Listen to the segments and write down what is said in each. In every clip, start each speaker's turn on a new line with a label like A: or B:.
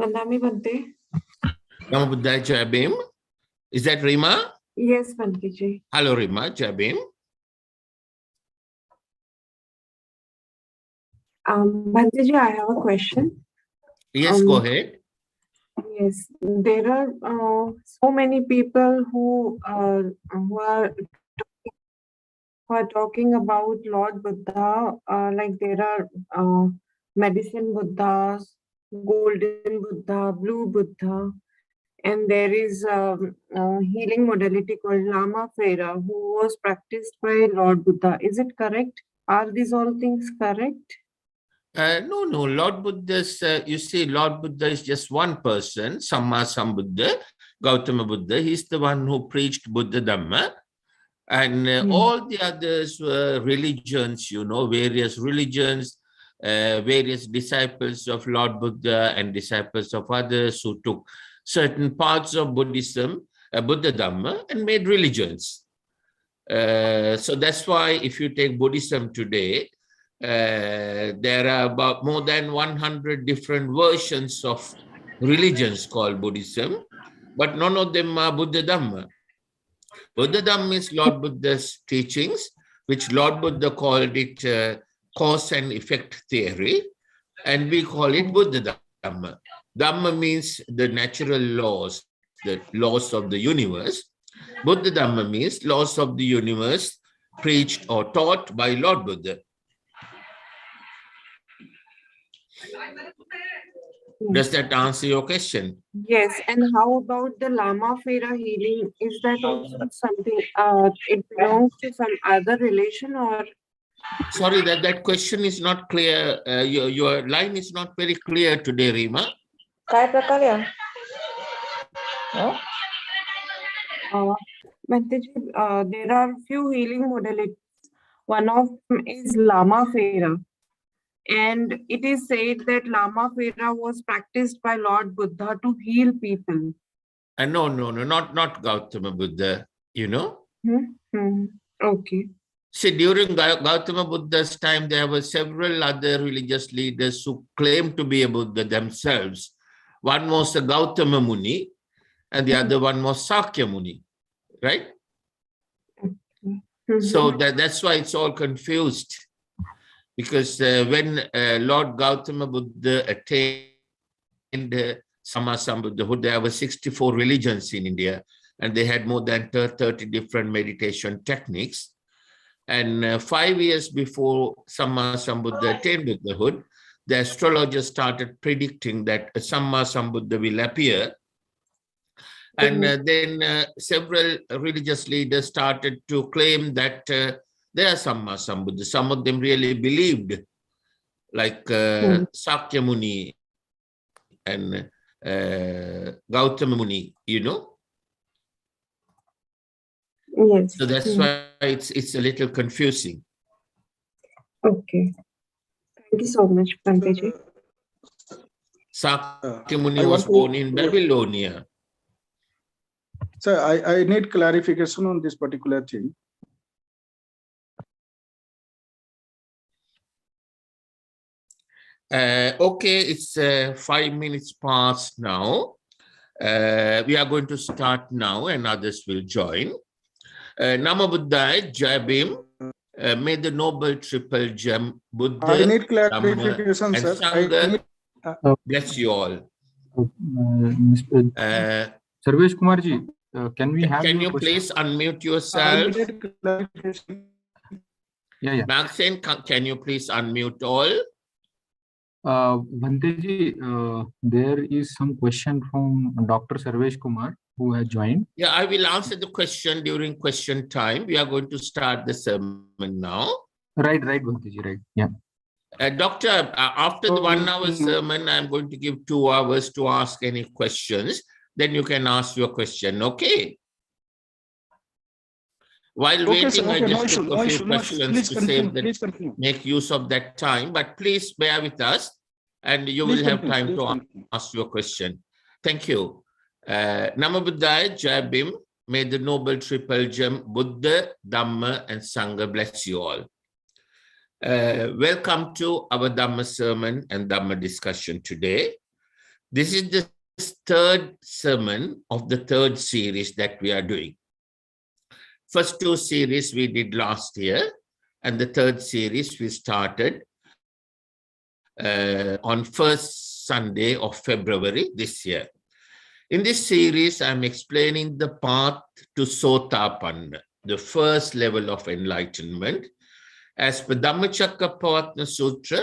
A: Vandami Bhante.
B: Namo Buddhaya Jai Bhim. Is that Rima?
A: Yes, Bhante ji.
B: Hello, Rima. Jai Bhim.
A: Bhante ji, I have a question.
B: Yes, go ahead.
A: Yes, there are so many people who are talking about Lord Buddha. Like there are medicine Buddhas, golden Buddha, blue Buddha, and there is healing modality called Lama Fera, who was practiced by Lord Buddha. Is it correct? Are these all things correct?
B: No. Lord Buddha's, you see, Lord Buddha is just one person, Samma Sambuddha, Gautama Buddha. He's the one who preached Buddha Dhamma. And all the others were religions, various religions, various disciples of Lord Buddha and disciples of others who took certain parts of Buddhism, Buddha Dhamma, and made religions. So that's why if you take Buddhism today, there are about more than 100 different versions of religions called Buddhism, but none of them are Buddha Dhamma. Buddha Dhamma is Lord Buddha's teachings, which Lord Buddha called it cause and effect theory, and we call it Buddha Dhamma. Dhamma means the natural laws, the laws of the universe. Buddha Dhamma means laws of the universe preached or taught by Lord Buddha. Does that answer your question?
A: Yes. And how about the Lama Fera healing? Is that also something, it belongs to some other relation or?
B: Sorry, that question is not clear. Your line is not very clear today, Rima.
A: There are few healing modalities. One of them is Lama Fera. And it is said that Lama Fera was practiced by Lord Buddha to heal people.
B: No, not Gautama Buddha,
A: Okay.
B: See, during Gautama Buddha's time, there were several other religious leaders who claimed to be a Buddha themselves. One was the Gautama Muni, and the other one was Sakya Muni, right? So that's why it's all confused. Because when Lord Gautama Buddha attained Samma Sambuddhahood, there were 64 religions in India, and they had more than 30 different meditation techniques. And 5 years before Samma Sambuddha attained Buddhahood, the astrologers started predicting that a Samma Sambuddha will appear. And then several religious leaders started to claim that they are Samma Sambuddha. Some of them really believed, like Sakya Muni and Gautama Muni,
A: Yes.
B: So that's why it's a little confusing.
A: Okay. Thank you so much, Bhante ji.
B: Sakya Muni was born in Babylonia.
C: Sir, I need clarification on this particular thing.
B: Okay, it's 5 minutes past now. We are going to start now and others will join. Namo Buddhaya, Jai Bhim. May the Noble Triple Gem Buddha,
C: I need clarification,
B: and
C: sir.
B: Sangha bless you all.
D: Sarvesh Kumar ji, can we have
B: Can you
D: question?
B: please unmute yourself?
C: I needed clarification.
D: Yeah.
B: Maxine, can you please unmute all?
D: Bhante ji, there is some question from Dr. Sarvesh Kumar who has joined.
B: Yeah, I will answer the question during question time. We are going to start the sermon now.
D: Right, Bhante ji, right. Yeah.
B: Doctor, after the 1 hour sermon, I'm going to give 2 hours to ask any questions. Then you can ask your question, okay? While waiting,
C: sir,
B: I just took a few
C: no
B: questions to save
C: please
B: that, make use of that time. But please bear with us and you will have time to ask your question. Thank you. Namo Buddhaya, Jai Bhim. May the Noble Triple Gem Buddha, Dhamma, and Sangha bless you all. Welcome to our Dhamma sermon and Dhamma discussion today. This is the third sermon of the third series that we are doing. First two series we did last year, and the third series we started on first Sunday of February this year. In this series, I'm explaining the path to Sothapanna, the first level of enlightenment, as per Dhammacakkappavattana Sutra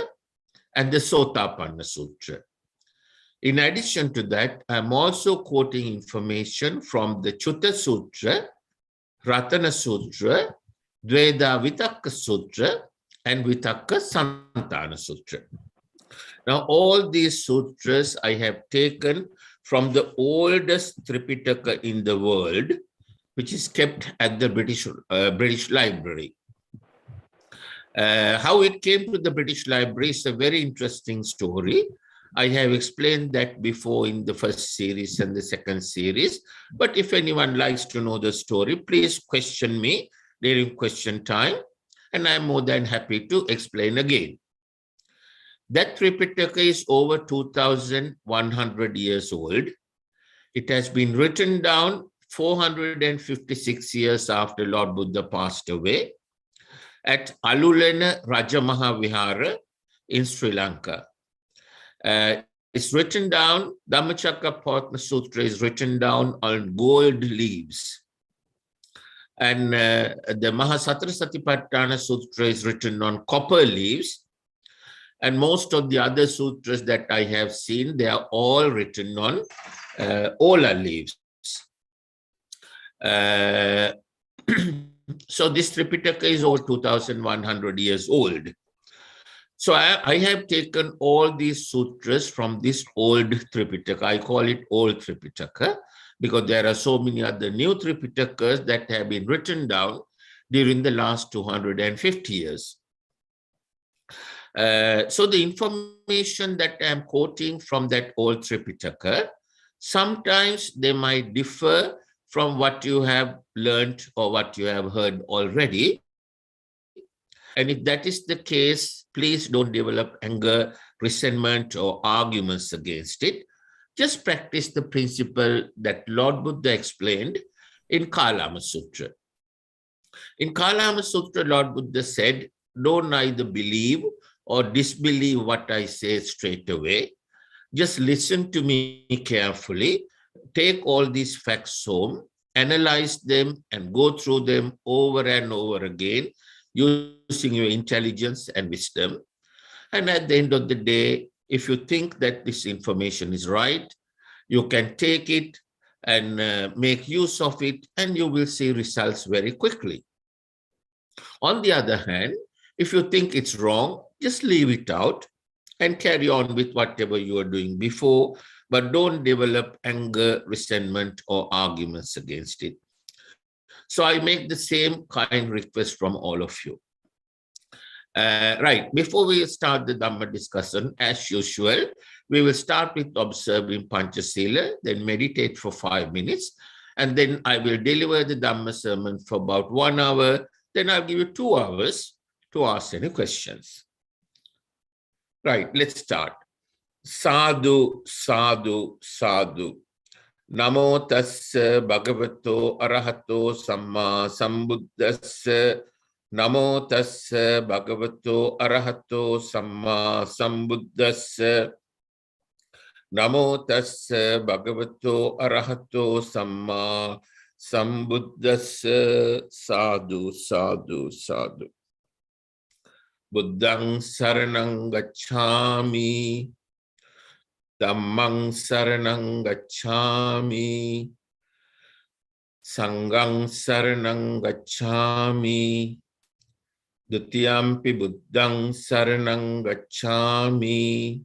B: and the Sothapanna Sutra. In addition to that, I'm also quoting information from the Chutta Sutra, Ratana Sutra, Dveda Vitakka Sutra, and Vitakka Santana Sutra. Now, all these sutras I have taken from the oldest Tripitaka in the world, which is kept at the British Library. How it came to the British Library is a very interesting story. I have explained that before in the first series and the second series. But if anyone likes to know the story, please question me during question time, and I'm more than happy to explain again. That Tripitaka is over 2,100 years old. It has been written down 456 years after Lord Buddha passed away at Alulena Rajamahavihara in Sri Lanka. It's written down, Dhammacakkappavattana Sutra is written down on gold leaves. And the Mahasatra Satipatthana Sutra is written on copper leaves. And most of the other sutras that I have seen, they are all written on Ola leaves. So this Tripitaka is over 2,100 years old. So I have taken all these sutras from this old Tripitaka. I call it old Tripitaka because there are so many other new Tripitakas that have been written down during the last 250 years. So the information that I'm quoting from that old Tripitaka, sometimes they might differ from what you have learned or what you have heard already. And if that is the case, please don't develop anger, resentment, or arguments against it. Just practice the principle that Lord Buddha explained in Kalama Sutra. In Kalama Sutra, Lord Buddha said, don't either believe or disbelieve what I say straight away. Just listen to me carefully, take all these facts home, analyze them, and go through them over and over again, using your intelligence and wisdom. And at the end of the day, if you think that this information is right, you can take it and make use of it, and you will see results very quickly. On the other hand, if you think it's wrong, just leave it out and carry on with whatever you were doing before, but don't develop anger, resentment, or arguments against it. So I make the same kind request from all of you. Right, before we start the Dhamma discussion, as usual, we will start with observing Panchasila, then meditate for 5 minutes, and then I will deliver the Dhamma sermon for about 1 hour. Then I'll give you 2 hours to ask any questions. Right, let's start. Sadhu, sadhu, sadhu. Namo tassa bhagavato arahato samma sambuddhassa. Namo tassa bhagavato arahato samma sambuddhassa. Namo tassa bhagavato arahato samma sambuddhassa. Sadhu, sadhu, sadhu. Buddhang saranang gacchami. Dhammang saranang gacchami. Sanghang saranang gacchami. Dutiyampi buddhang saranang gacchami.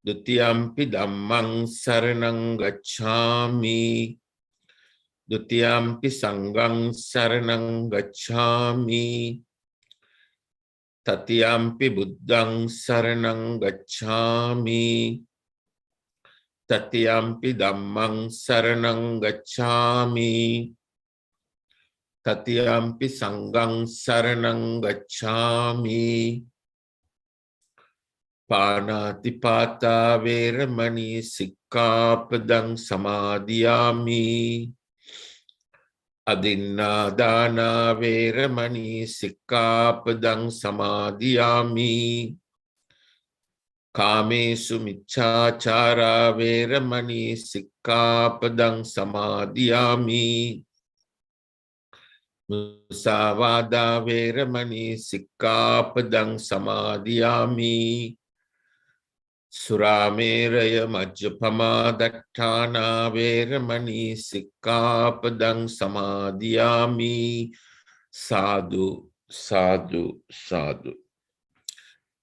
B: Dutiyampi dhammang saranang gacchami. Dutiyampi sanghang saranang gacchami. Tatiyampi buddhang saranang gacchami. Tatiyampi dhammang saranang gacchami. Tatiyampi sanghang saranang gacchami. Panatipata veramani sikkapadang samadhiyami. Adinnadana veramani sikkapadang samadhiyami. Kamesu miccācara veramani sikkapadang samadhiyami. Musavada veramani sikkapadang samadhiyami. Surameraya majjapama dattana veramani sikkapadang samadhiyami. Sadhu, sadhu, sadhu.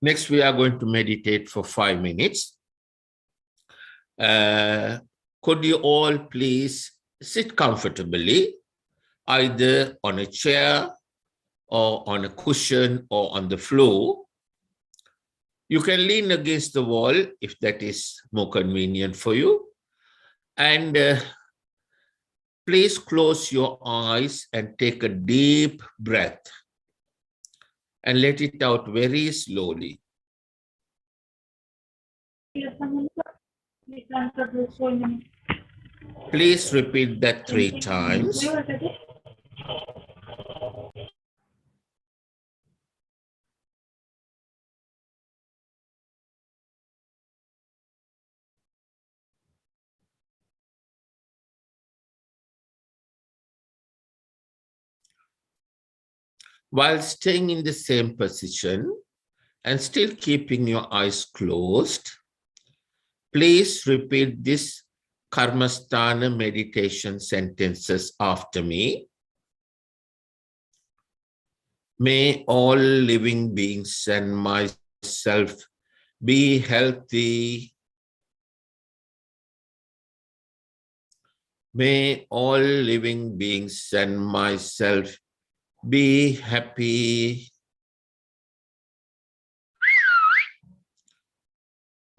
B: Next, we are going to meditate for 5 minutes. Could you all please sit comfortably, either on a chair or on a cushion or on the floor. You can lean against the wall if that is more convenient for you. And please close your eyes and take a deep breath and let it out very slowly. Please repeat that 3 times. While staying in the same position and still keeping your eyes closed, please repeat this Karmastana meditation sentences after me. May all living beings and myself be healthy. May all living beings and myself be happy.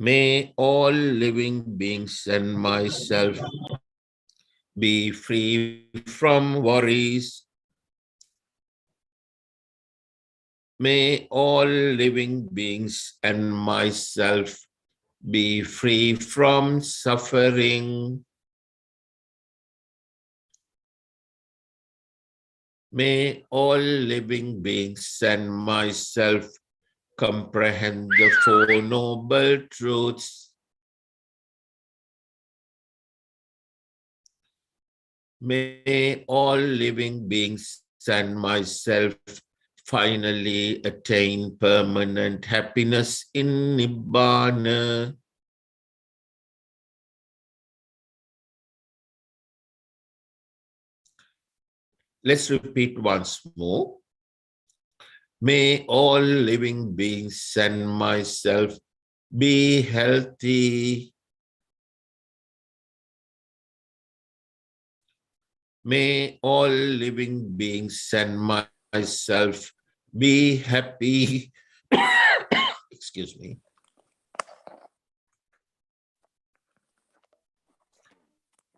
B: May all living beings and myself be free from worries. May all living beings and myself be free from suffering. May all living beings and myself comprehend the 4 noble truths. May all living beings and myself finally attain permanent happiness in Nibbana. Let's repeat once more. May all living beings and myself be healthy. May all living beings and myself be happy. Excuse me.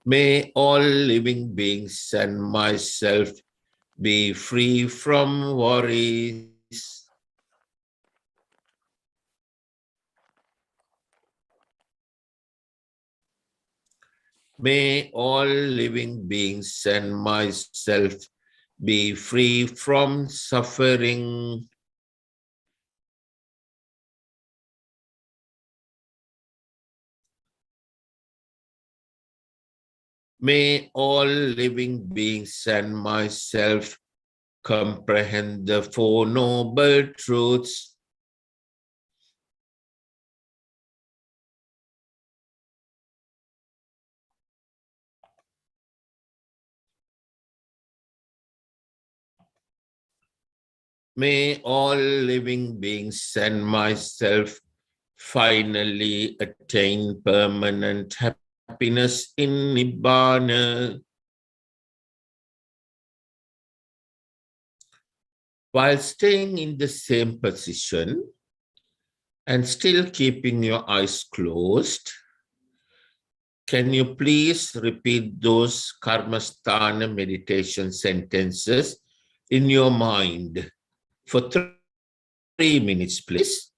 B: May all living beings and myself be free from worries. May all living beings and myself be free from suffering. May all living beings and myself comprehend the 4 noble truths. May all living beings and myself finally attain permanent happiness in Nibbana. While staying in the same position and still keeping your eyes closed, can you please repeat those Karmastana meditation sentences in your mind for 3 minutes, please?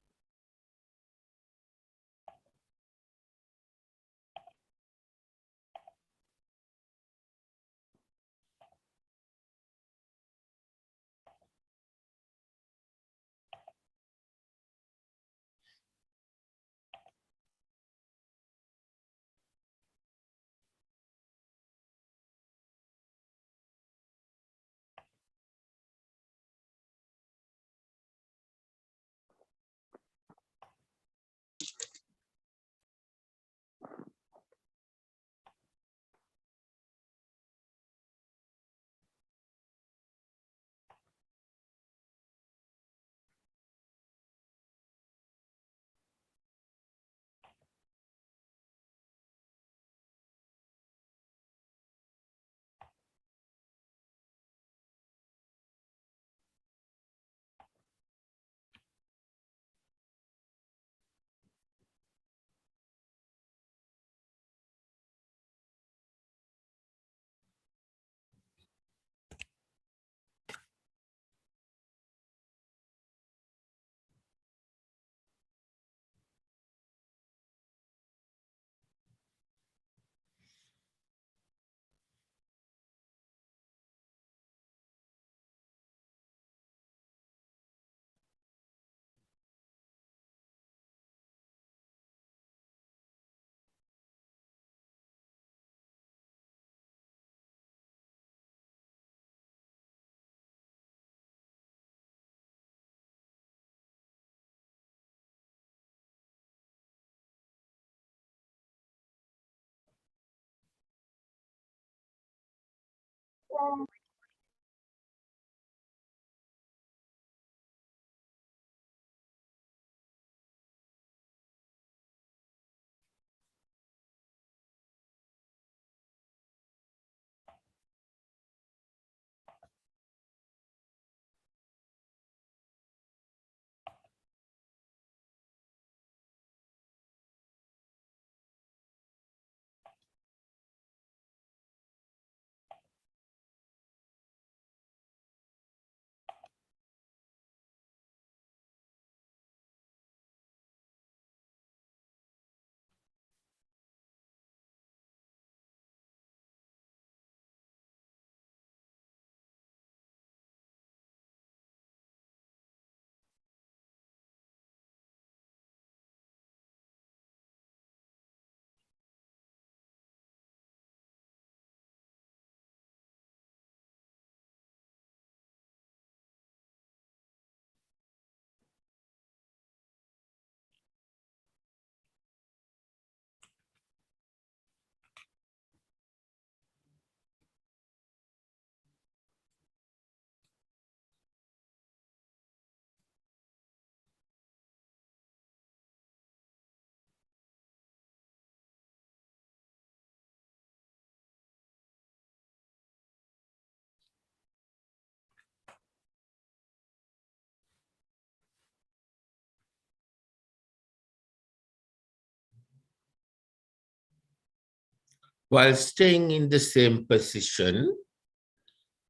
B: While staying in the same position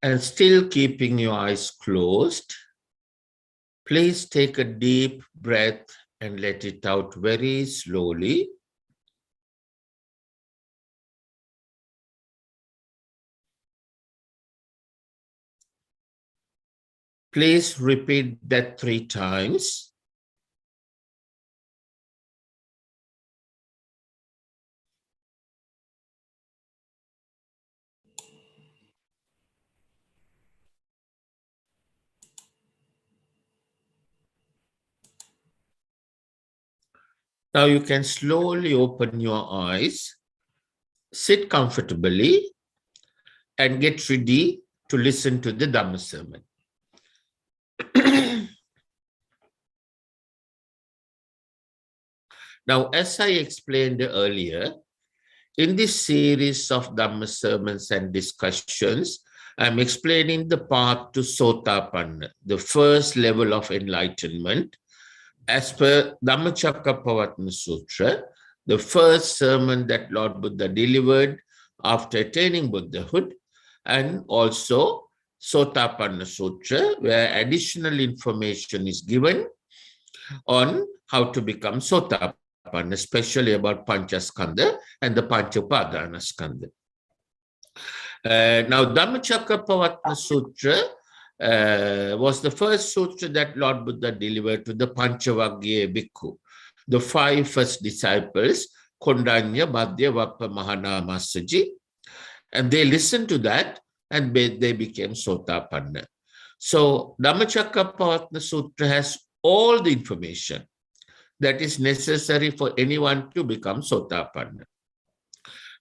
B: and still keeping your eyes closed, please take a deep breath and let it out very slowly. Please repeat that 3 times. Now you can slowly open your eyes, sit comfortably, and get ready to listen to the Dhamma sermon. Now, as I explained earlier, in this series of Dhamma sermons and discussions, I'm explaining the path to Sothapanna, the first level of enlightenment. As per Dhammacakkappavattana Sutra, the first sermon that Lord Buddha delivered after attaining Buddhahood, and also Sothapanna Sutra, where additional information is given on how to become Sothapanna, especially about Panchaskandha and the Panchapadana Skandha. Now, Dhammacakkappavattana Sutra was the first sutra that Lord Buddha delivered to the Panchavaggiya Bhikkhu, the 5 first disciples, Kondanya, Bhadya, Vappa, Mahana, Masaji, and they listened to that and they became Sothapanna. So, Dhammacakkappavattana Sutra has all the information that is necessary for anyone to become Sothapanna.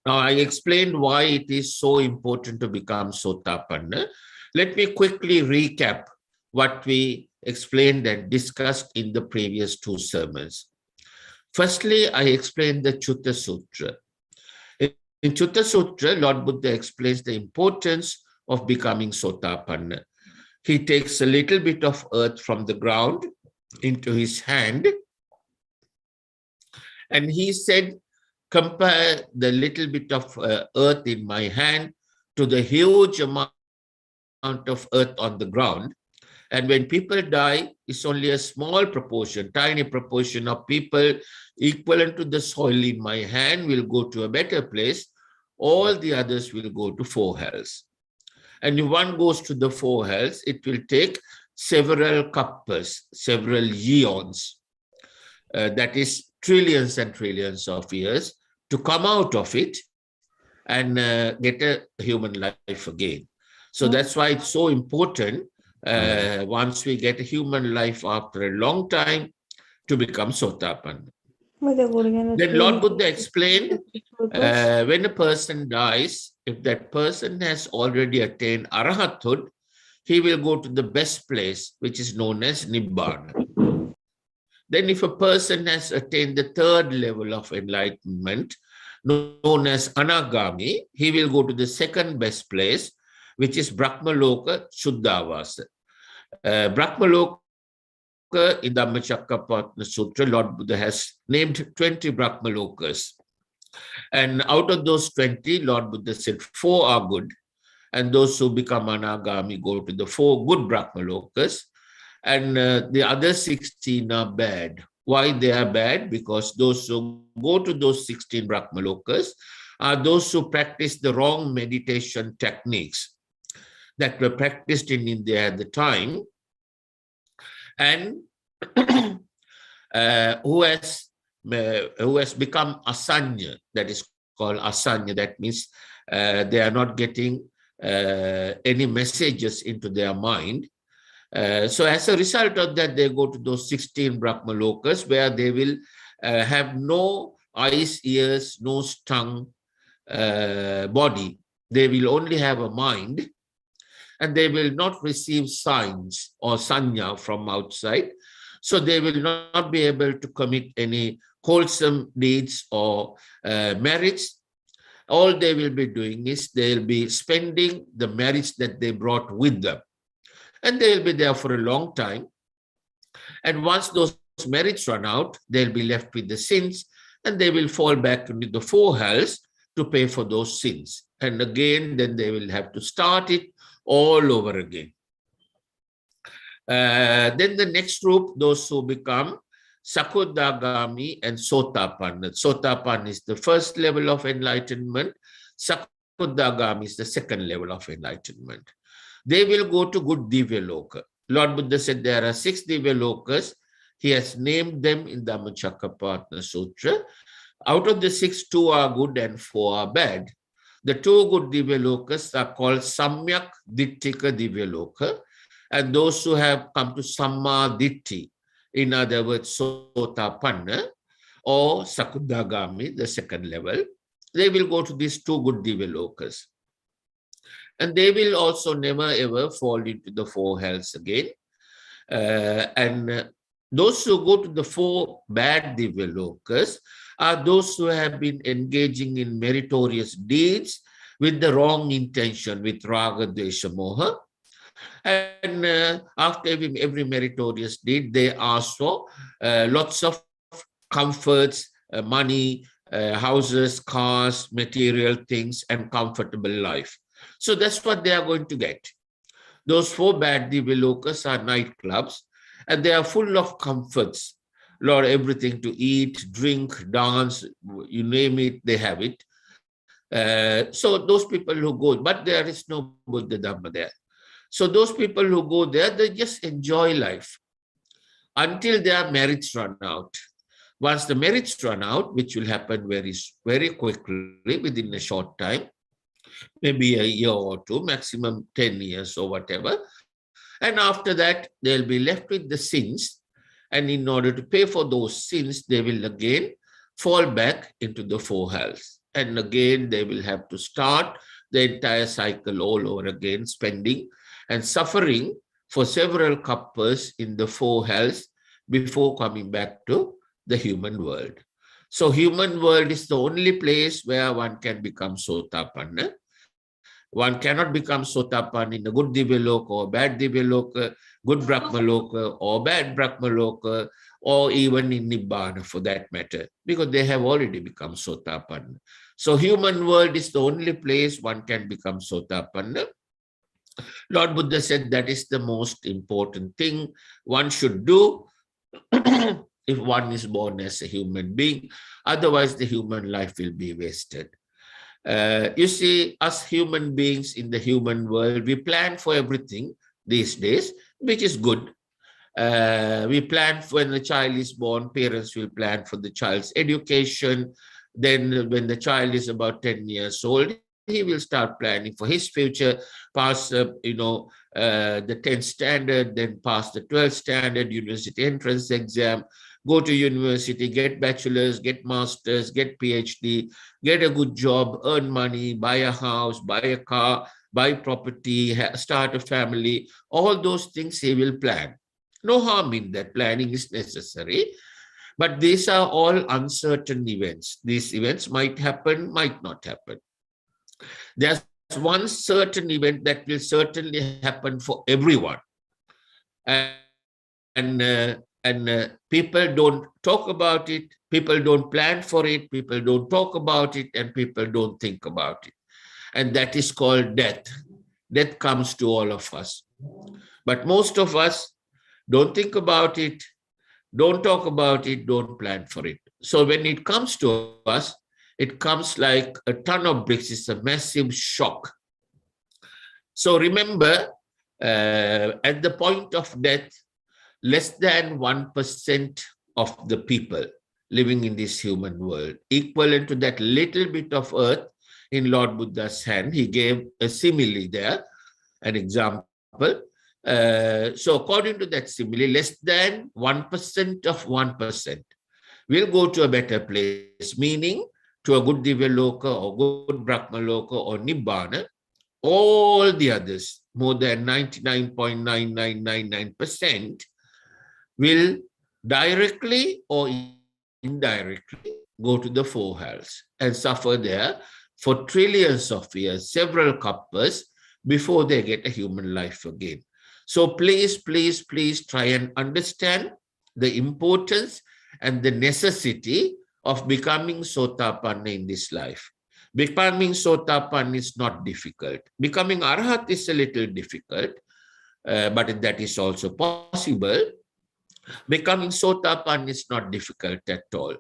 B: Now, I explained why it is so important to become Sothapanna. Let me quickly recap what we explained and discussed in the previous 2 sermons. Firstly, I explained the Chutta Sutra. In Chutta Sutra, Lord Buddha explains the importance of becoming Sothapanna. He takes a little bit of earth from the ground into his hand, and he said, compare the little bit of earth in my hand to the huge amount of earth on the ground. And when people die, it's only a small proportion, tiny proportion of people equivalent to the soil in my hand will go to a better place. All the others will go to 4 hells. And if one goes to the 4 hells, it will take several kappas, several eons. That is trillions and trillions of years to come out of it and get a human life again. So that's why it's so important once we get a human life after a long time to become Sothapanna. Then Lord Buddha explained, when a person dies, if that person has already attained arahathood, he will go to the best place, which is known as Nibbana. Then if a person has attained the third level of enlightenment, known as Anagami, he will go to the second best place, which is Brahmaloka Shuddhavasa. Brahmaloka, in the Dhammacakkappavattana Sutra, Lord Buddha has named 20 Brahmalokas. And out of those 20, Lord Buddha said 4 are good. And those who become Anagami go to the 4 good Brahmalokas. And the other 16 are bad. Why they are bad? Because those who go to those 16 Brahmalokas are those who practice the wrong meditation techniques that were practiced in India at the time, and who has become asanya, that is called asanya. That means they are not getting any messages into their mind. So as a result of that, they go to those 16 Brahmalokas where they will have no eyes, ears, nose, tongue, body. They will only have a mind, and they will not receive signs or sanya from outside. So they will not be able to commit any wholesome deeds or merits. All they will be doing is they'll be spending the merits that they brought with them. And they'll be there for a long time. And once those merits run out, they'll be left with the sins, and they will fall back into the 4 hells to pay for those sins. And again, then they will have to start it all over again. Then the next group, those who become Sakudagami and Sothapanna. Sothapanna is the first level of enlightenment. Sakudagami is the second level of enlightenment. They will go to good Divyaloka. Lord Buddha said there are 6 Divyalokas. He has named them in the Dhammacakkappavattana Sutra. Out of the 6, 2 are good and 4 are bad. The 2 good Divyalokas are called Samyak Ditthika Divyaloka, and those who have come to Samma Ditti, in other words, Sothapanna or Sakudagami, the second level, they will go to these 2 good Divyalokas. And they will also never ever fall into the 4 hells again. Those who go to the 4 bad Divyalokas are those who have been engaging in meritorious deeds with the wrong intention, with raga, dvesha, moha. And after every meritorious deed, they ask for lots of comforts, money, houses, cars, material things, and comfortable life. So that's what they are going to get. Those 4 bad Divyalokas are nightclubs, and they are full of comforts. Lord, everything to eat, drink, dance, you name it, they have it. So those people who go, but there is no Buddha Dhamma there. So those people who go there, they just enjoy life until their merits run out. Once the merits run out, which will happen very, very quickly within a short time, maybe a year or 2, maximum 10 years or whatever. And after that, they'll be left with the sins. And in order to pay for those sins, they will again fall back into the 4 hells. And again, they will have to start the entire cycle all over again, spending and suffering for several kappas in the 4 hells before coming back to the human world. So human world is the only place where one can become Sothapanna. One cannot become Sothapanna in a good Divyaloka or bad Divyaloka, good Brahmaloka or bad Brahmaloka, or even in Nibbana for that matter, because they have already become Sothapanna. So human world is the only place one can become Sothapanna. Lord Buddha said that is the most important thing one should do if one is born as a human being. Otherwise, the human life will be wasted. You see, us human beings in the human world, we plan for everything these days, which is good. We plan for when the child is born, parents will plan for the child's education. Then when the child is about 10 years old, he will start planning for his future, pass, the 10th standard, then pass the 12th standard, university entrance exam, go to university, get bachelor's, get master's, get PhD, get a good job, earn money, buy a house, buy a car, buy property, start a family. All those things he will plan. No harm in that. Planning is necessary. But these are all uncertain events. These events might happen, might not happen. There's one certain event that will certainly happen for everyone. And people don't talk about it, people don't plan for it, people don't talk about it, and people don't think about it. And that is called death. Death comes to all of us. But most of us don't think about it, don't talk about it, don't plan for it. So when it comes to us, it comes like a ton of bricks. It's a massive shock. So remember, at the point of death, less than 1% of the people living in this human world, equivalent to that little bit of earth in Lord Buddha's hand. He gave a simile there, an example. So according to that simile, less than 1% of 1% will go to a better place, meaning to a good Divyaloka or good Brahmaloka or Nibbana. All the others, more than 99.9999%, will directly or indirectly go to the four hells and suffer there for trillions of years, several kalpas, before they get a human life again. So please, please, please try and understand the importance and the necessity of becoming Sothapanna in this life. Becoming Sothapanna is not difficult. Becoming Arhat is a little difficult, but that is also possible. Becoming Sothapanna is not difficult at all.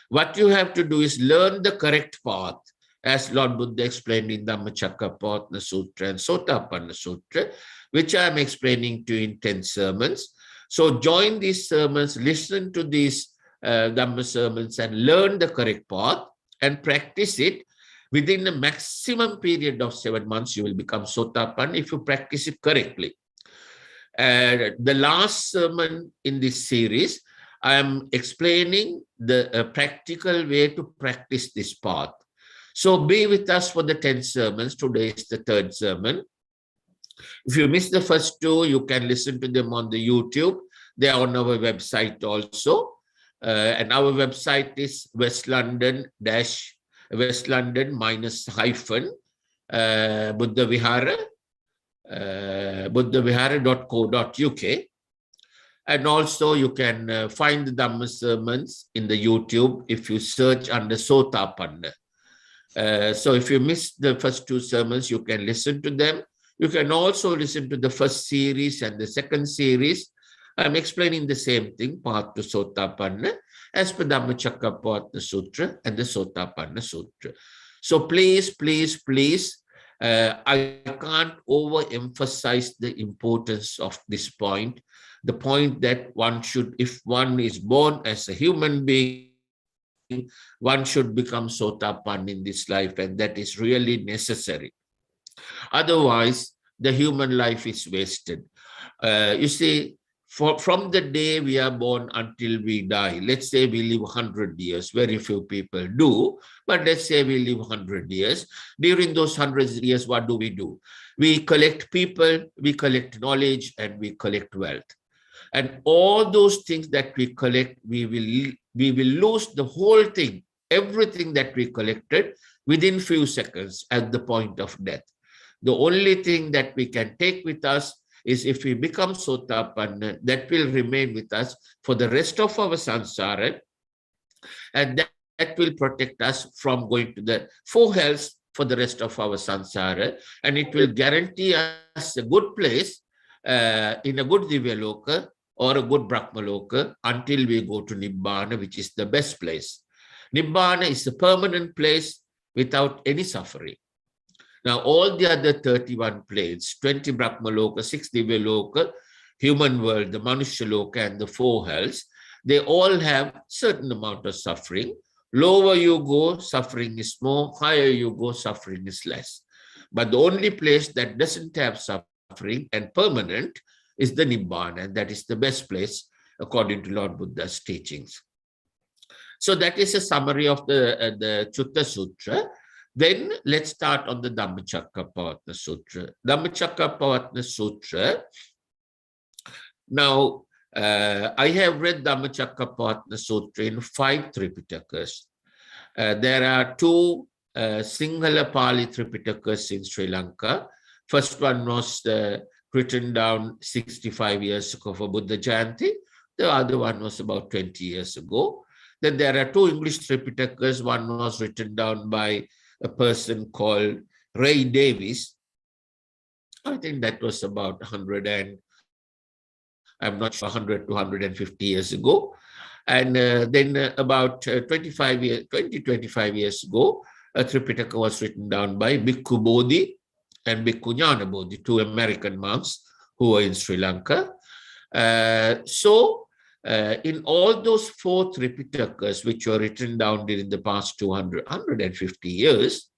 B: What you have to do is learn the correct path, as Lord Buddha explained in Dhammacakkappavattana Sutra and Sothapanna Sutra, which I am explaining to you in 10 sermons. So join these sermons, listen to these Dhamma sermons and learn the correct path and practice it. Within a maximum period of 7 months, you will become Sothapanna if you practice it correctly. The last sermon in this series, I am explaining the practical way to practice this path. So be with us for the 10 sermons. Today is the 3rd sermon. If you missed the first 2, you can listen to them on the YouTube. They are on our website also. And our website is Buddhavihara, buddhavihara.co.uk. And also you can find the Dhamma sermons in the YouTube if you search under Sothapanna. So if you missed the first 2 sermons, you can listen to them. You can also listen to the first series and the second series. I'm explaining the same thing, path to Sothapanna, as per Dhammacakkappavattana Sutra and the Sothapanna Sutra. So please, please, please, I can't overemphasize the importance of this point. The point that one should, if one is born as a human being, one should become Sothapanna in this life, and that is really necessary. Otherwise, the human life is wasted. You see, from the day we are born until we die, let's say we live 100 years, very few people do, but let's say we live 100 years. During those 100 years, what do? We collect people, we collect knowledge, and we collect wealth. And all those things that we collect, we will lose the whole thing, everything that we collected within few seconds at the point of death. The only thing that we can take with us is if we become Sothapanna, that will remain with us for the rest of our samsara, and that will protect us from going to the 4 hells for the rest of our samsara, and it will guarantee us a good place in a good Divyaloka or a good Brahmaloka until we go to Nibbana, which is the best place. Nibbana is a permanent place without any suffering. Now, all the other 31 planes, 20 Brahmaloka, 6 Divyaloka, human world, the Manushaloka, and the 4 hells, they all have certain amount of suffering. Lower you go, suffering is more. Higher you go, suffering is less. But the only place that doesn't have suffering and permanent is the Nibbana, and that is the best place according to Lord Buddha's teachings. So that is a summary of the Chutta Sutra. Then let's start on the Dhammacakkappavattana Sutra. Dhammacakkappavattana Sutra. Now, I have read Dhammacakkappavattana Sutra in 5 Tripitakas. There are 2 Sinhala Pali Tripitakas in Sri Lanka. First one was written down 65 years ago for Buddha Jayanti. The other one was about 20 years ago. Then there are 2 English Tripitakas. One was written down by a person called Ray Davies. I think that was about 100 to 150 years ago. And then about 25 years ago, a Tripitaka was written down by Bhikkhu Bodhi and Bhikkhu Jnana Bodhi, 2 American monks who were in Sri Lanka. In all those 4 Tripitakas, which were written down during the past 150 years,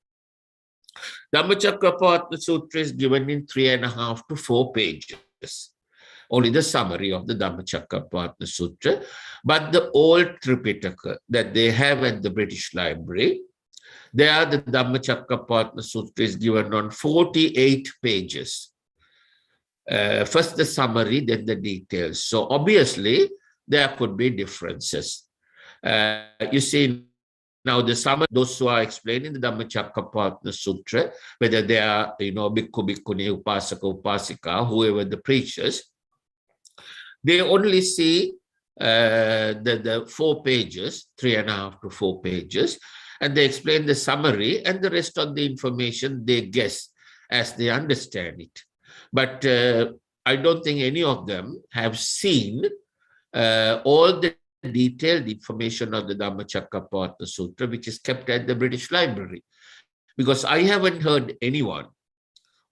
B: Dhammacakkappavattana Sutra is given in 3.5 to 4 pages. Only the summary of the Dhammacakkappavattana Sutra. But the old Tripitaka that they have at the British Library, there the Dhammacakkappavattana Sutra is given on 48 pages. First the summary, then the details. So obviously, there could be differences. You see, now the summary, those who are explaining the Dhammacakkappavattana Sutra, whether they are, Bhikkhu, Bhikkhuni, Upasaka, Upasika, whoever the preachers, they only see the 4 pages, 3.5 to 4 pages, and they explain the summary, and the rest of the information they guess as they understand it. But I don't think any of them have seen all the detailed information of the Dhammacakkappavattana Sutra, which is kept at the British Library. Because I haven't heard anyone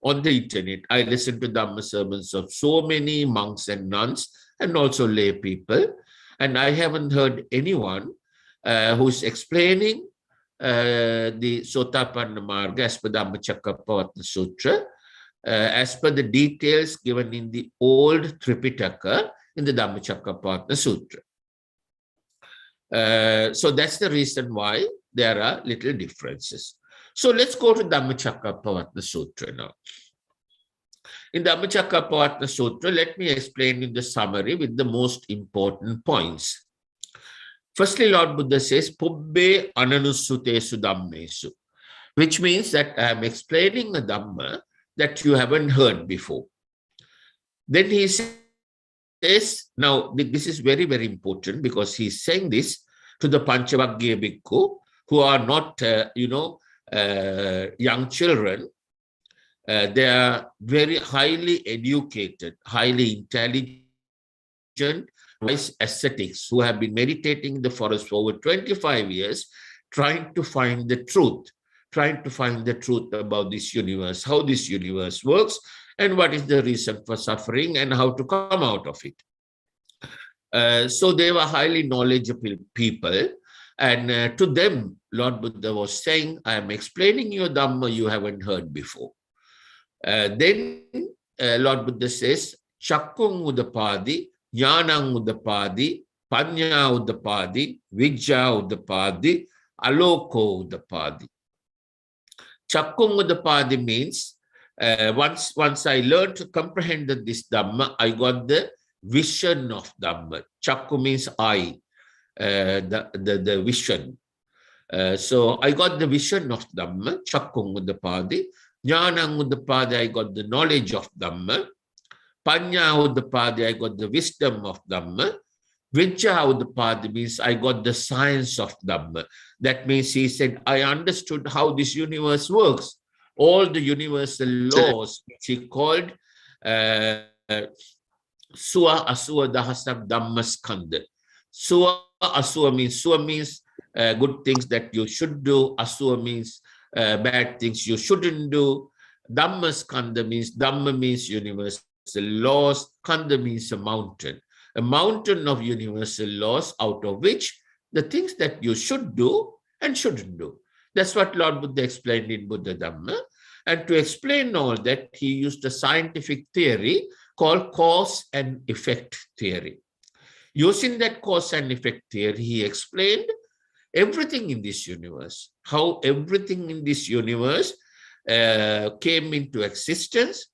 B: on the internet. I listen to Dhamma sermons of so many monks and nuns and also lay people, and I haven't heard anyone who's explaining the Sothapanna Marga as per Dhammacakkappavattana Sutra, as per the details given in the old Tripitaka in the Dhammacakkappavattana Sutra. So that's the reason why there are little differences. So let's go to Dhammacakkappavattana Sutra now. In Dhammacakkappavattana Sutra, let me explain in the summary with the most important points. Firstly, Lord Buddha says, Pubbe ananusutesu dhammesu, which means that I am explaining a Dhamma that you haven't heard before. Then he says, now this is very, very important because he's saying this to the Panchavaggiya Bhikkhu who are not, young children. They are very highly educated, highly intelligent, wise ascetics who have been meditating in the forest for over 25 years, trying to find the truth about this universe, how this universe works, and what is the reason for suffering and how to come out of it. So they were highly knowledgeable people. And to them, Lord Buddha was saying, I am explaining you a Dhamma you haven't heard before. Then Lord Buddha says, Chakkung udapadi, Jnanang udapadi, Panya udapadi, Vijja udapadi, Aloko udapadi. Chakkung udapadi means once I learned to comprehend this Dhamma, I got the vision of Dhamma. Chakku means eye, the vision. So I got the vision of Dhamma, Chakkung udapadi. Jnanang udapadi, I got the knowledge of Dhamma. Panya udapadi, I got the wisdom of Dhamma. Vijja udapadi means I got the science of Dhamma. That means he said, I understood how this universe works. All the universal laws, which he called Suwa Asua Dahasam Dhammaskanda. Suwa Asua means good things that you should do. Asua means bad things you shouldn't do. Dhammaskanda means Dhamma means universal laws. Kanda means a mountain of universal laws, out of which the things that you should do and shouldn't do. That's what Lord Buddha explained in Buddha Dhamma. And to explain all that, he used a scientific theory called cause and effect theory. Using that cause and effect theory, he explained everything in this universe, how everything in this universe came into existence,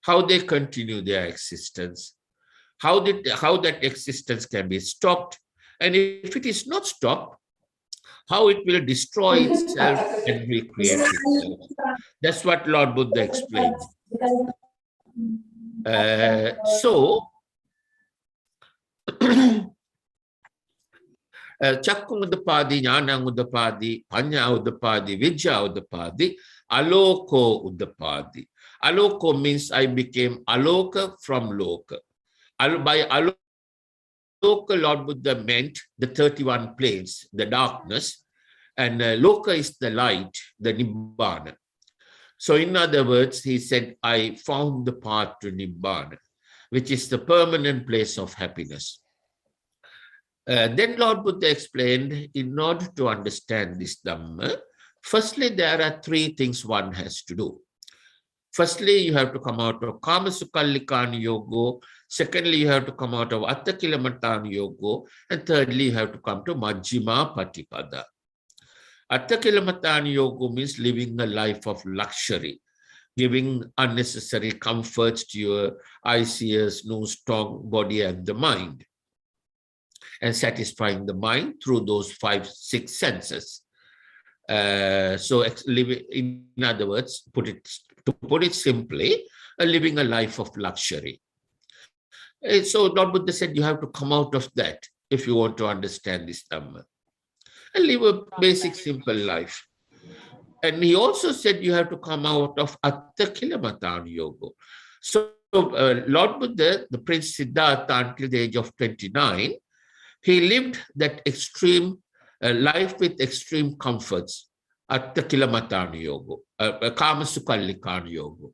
B: how they continue their existence, how that existence can be stopped, and if it is not stopped, how it will destroy itself and recreate itself. That's what Lord Buddha explained. So, Chakkum Udapadi, Jnanam Udapadi, Panya Udapadi, Vidya Udapadi, Aloko Udapadi. Aloko means I became Aloka from Loka. By Aloka, Lord Buddha meant the 31 planes, the darkness, and Loka is the light, the Nibbana. So in other words, he said, I found the path to Nibbana, which is the permanent place of happiness. Then Lord Buddha explained, in order to understand this Dhamma, firstly, there are three things one has to do. Firstly, you have to come out of Karmastana Yoga. Secondly, you have to come out of Untitled Yoga. And thirdly, you have to come to Majjhima Patipada. Untitled Yoga means living a life of luxury, giving unnecessary comforts to your eyes, ears, nose, tongue, body, and the mind, and satisfying the mind through those 5, 6 senses. In other words, to put it simply, living a life of luxury. So Lord Buddha said you have to come out of that if you want to understand this Dhamma, and live a basic, simple life. And he also said you have to come out of Untitled Yoga. So Lord Buddha, the Prince Siddhartha, until the age of 29, he lived that extreme life with extreme comforts, Untitled Yoga, Karmastana Yoga.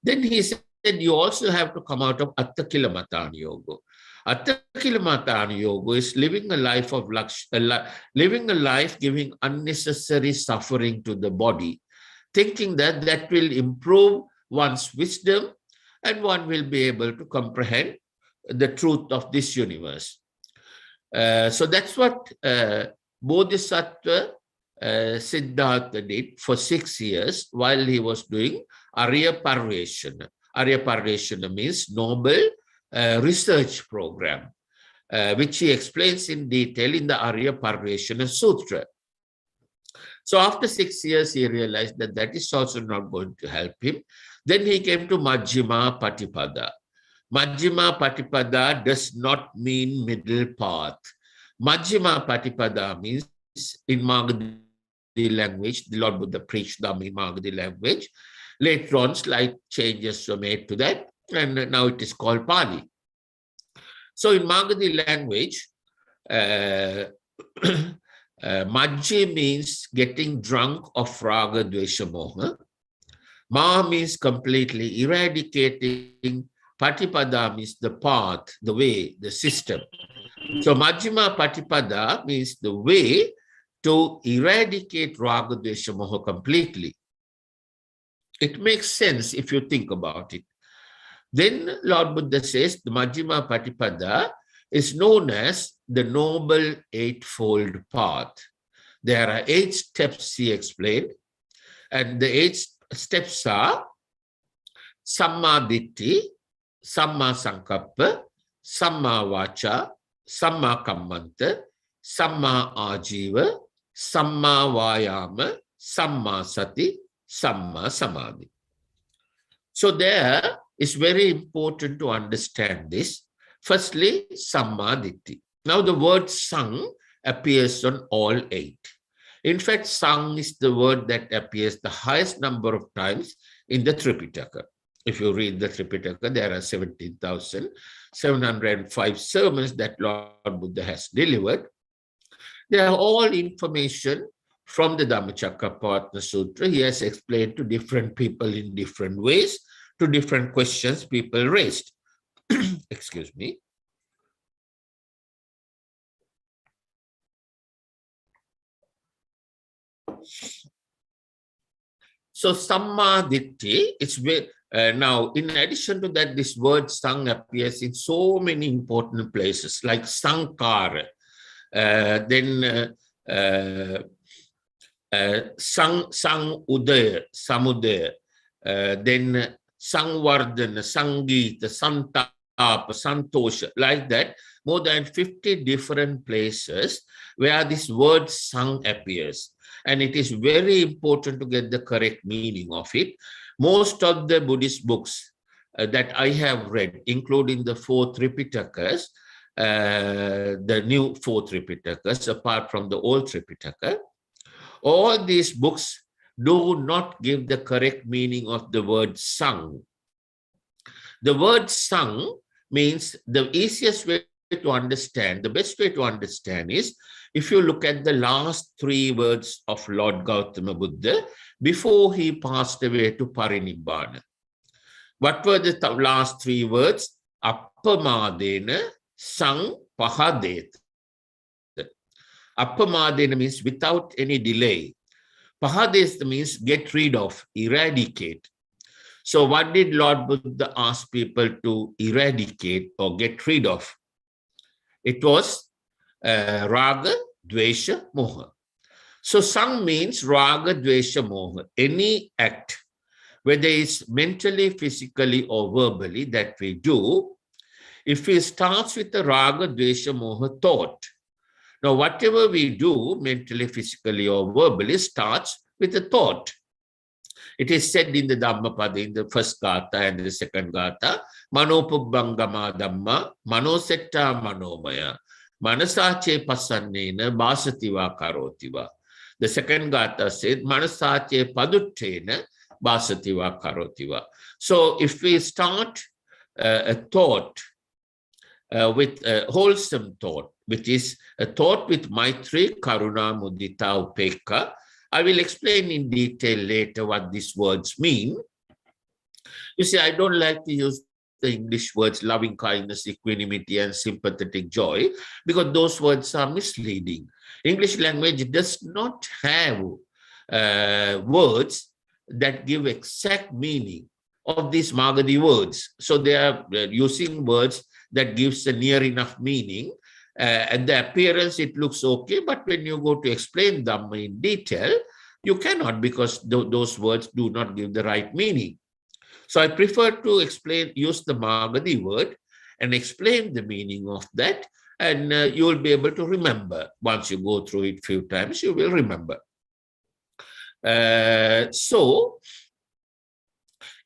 B: Then he said, you also have to come out of Untitled Yoga. Untitled Yoga is living a life of living a life giving unnecessary suffering to the body, thinking that that will improve one's wisdom and one will be able to comprehend the truth of this universe. So that's what Bodhisattva Siddhartha did for 6 years while he was doing Arya Parveshana. Arya Parveshana means Noble Research Program, which he explains in detail in the Arya Parveshana Sutra. So after 6 years, he realized that that is also not going to help him. Then he came to Majjhima Patipada. Majjhima Patipada does not mean middle path. Majjhima Patipada means, in Marga language, the Lord Buddha preached Dhamma in Marga language. Later on, slight changes were made to that, and now it is called Pali. So in Marga language, Majji means getting drunk of Raga, Dvesha, Moha. Ma means completely eradicating. Patipada means the path, the way, the system. So Majjhima Patipada means the way to eradicate Raga, Dvesha, Moha completely. It makes sense if you think about it. Then Lord Buddha says the Majjhima Patipada is known as the Noble Eightfold Path. There are 8 steps, he explained, and the 8 steps are Samma Ditti, Samma Sankappa, Samma Vacha, Samma Kammanta, Samma Ajiva, Samma Vayama, Samma Sati, Samma Samadhi. So there is very important to understand this. Firstly, Samma Ditti. Now the word Sang appears on all 8. In fact, Sang is the word that appears the highest number of times in the Tripitaka. If you read the Tripitaka, there are 17,705 sermons that Lord Buddha has delivered. They are all information from the Dhammacakkappavattana Sutra. He has explained to different people in different ways, to different questions people raised. Excuse me. So Samma Ditti, Now, in addition to that, this word sang appears in so many important places, like sankara, then sang udaya, samudaya, then sangvardhana, sangeeta, santapa, santosha, like that. More than 50 different places where this word sang appears. And it is very important to get the correct meaning of it. Most of the Buddhist books that I have read, including the 4 Tripitakas, the new 4 Tripitakas, apart from the old Tripitaka, all these books do not give the correct meaning of the word sang. The word sang means the easiest way to understand, the best way to understand is if you look at the last 3 words of Lord Gautama Buddha before he passed away to Parinibbana. What were the last 3 words? Appamadena sang pahadet. Appamadena means without any delay. Pahadet means get rid of, eradicate. So what did Lord Buddha ask people to eradicate or get rid of? It was raga, dvesha, moha. So sang means raga, dvesha, moha. Any act, whether it's mentally, physically, or verbally that we do, if it starts with the raga, dvesha, moha thought. Now, whatever we do, mentally, physically, or verbally, starts with a thought. It is said in the Dhammapada, in the first gatha and the second gatha, Manopubbangama Dhamma, Manosetta Manomaya, Manasache Pasannena, Basativa Karotiva. The second gatha said, Manasache Paduttena, Basativa Karotiva. So if we start a thought with a wholesome thought, which is a thought with Maitri, Karuna, Mudita, Upekka, I will explain in detail later what these words mean. You see, I don't like to use the English words loving kindness, equanimity, and sympathetic joy, because those words are misleading. English language does not have words that give exact meaning of these Magadhi words. So they are using words that gives a near enough meaning. At the appearance, it looks okay, but when you go to explain Dhamma in detail, you cannot, because those words do not give the right meaning. So I prefer to use the Magadhi word and explain the meaning of that, and you will be able to remember. Once you go through it a few times, you will remember. So,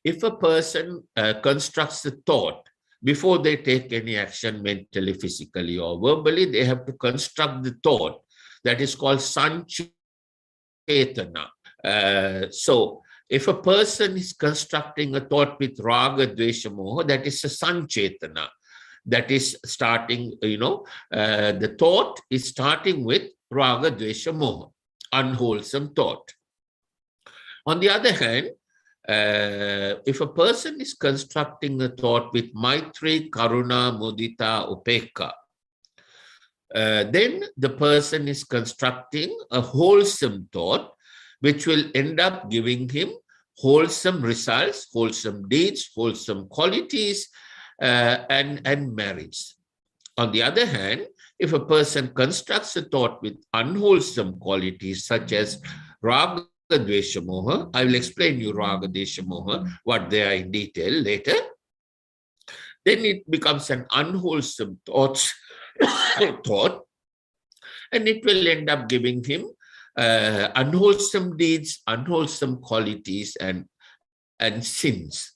B: if a person constructs a thought, before they take any action mentally, physically, or verbally, they have to construct the thought. That is called sanchetana. So if a person is constructing a thought with raga, dvesha, moha, that is a sanchetana. That is starting, the thought is starting with raga, dvesha, moha, unwholesome thought. On the other hand, if a person is constructing a thought with Maitri, Karuna, Mudita, Upekka, then the person is constructing a wholesome thought, which will end up giving him wholesome results, wholesome deeds, wholesome qualities, and merits. On the other hand, if a person constructs a thought with unwholesome qualities, such as raga, dvesha, moha, I will explain you raga, dvesha, moha, what they are in detail later, then it becomes an unwholesome thought, and it will end up giving him unwholesome deeds, unwholesome qualities, and sins.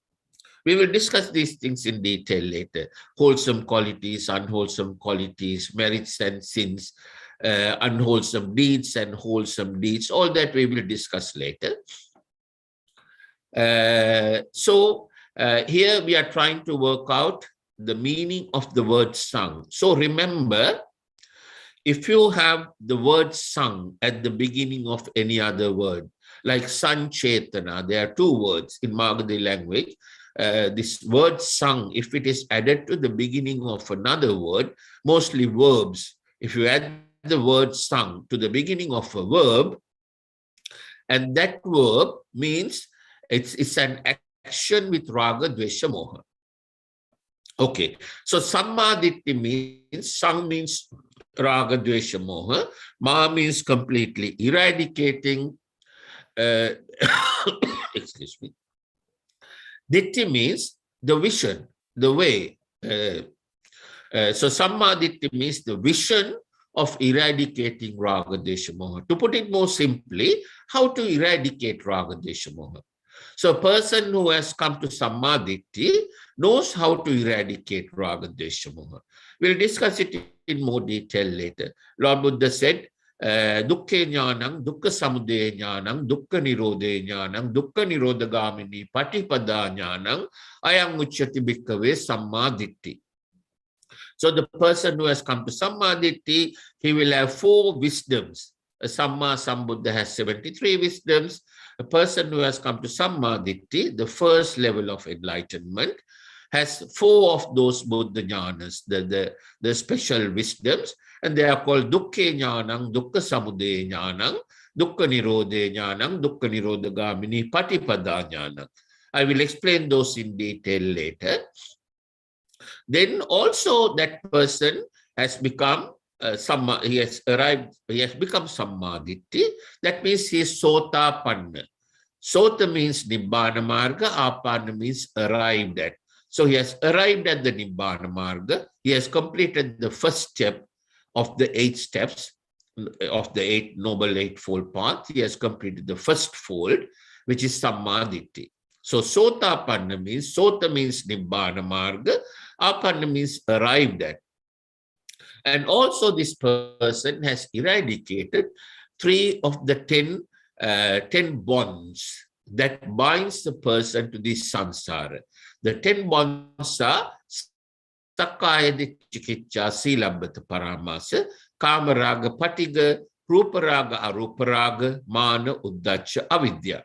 B: We will discuss these things in detail later. Wholesome qualities, unwholesome qualities, merits and sins, unwholesome deeds and wholesome deeds, all that we will discuss later. So here we are trying to work out the meaning of the word sang. So remember, if you have the word sang at the beginning of any other word, like sanchetana, there are 2 words in Magadhi language. This word sang, if it is added to the beginning of another word, mostly verbs, if you add the word sang to the beginning of a verb, and that verb means it's an action with raga, dvesha, moha. Okay, so sammaditthi means, sang means raga, dvesha, moha, ma means completely eradicating, excuse me. Ditti means the vision, the way. So sammaditthi means the vision of eradicating raga, desha, moha. To put it more simply, how to eradicate raga, desha, moha. So a person who has come to sammaditthi knows how to eradicate raga, desha, moha. We'll discuss it in more detail later. Lord Buddha said, dukkha jnanam, dukkha samudaya jnanam, dukkha nirodha jnanam, dukkha nirodhagamini patipada jnanam, ayam uchyati bhikkhave sammaditthi. So the person who has come to sammaditthi, he will have 4 wisdoms. A Samma Sambuddha has 73 wisdoms. A person who has come to sammaditthi, the first level of enlightenment, has 4 of those Buddha jnanas, the special wisdoms, and they are called dukkha jnanam, dukkha samudaya jnanam, dukkha nirodha jnanam, dukkha nirodhagamini patipada jnanam. I will explain those in detail later. Then also that person has become he has become sammaditthi. That means he is Sothapanna. Sota means Nibbana Marga, Apanna means arrived at. So he has arrived at the Nibbana Marga. He has completed the first step of the 8 steps of the Noble Eightfold Path. He has completed the first fold, which is sammaditthi. So Sothapanna means, Sota means Nibbana Marga, Apanna means arrived at. And also this person has eradicated 3 of the 10 bonds that binds the person to this samsara. The 10 bonds are Sakaya Chikitcha Silabhata Paramasa, Kamaraga Patiga, Ruparaga Aruparaga, Mana Uddacha Avidya.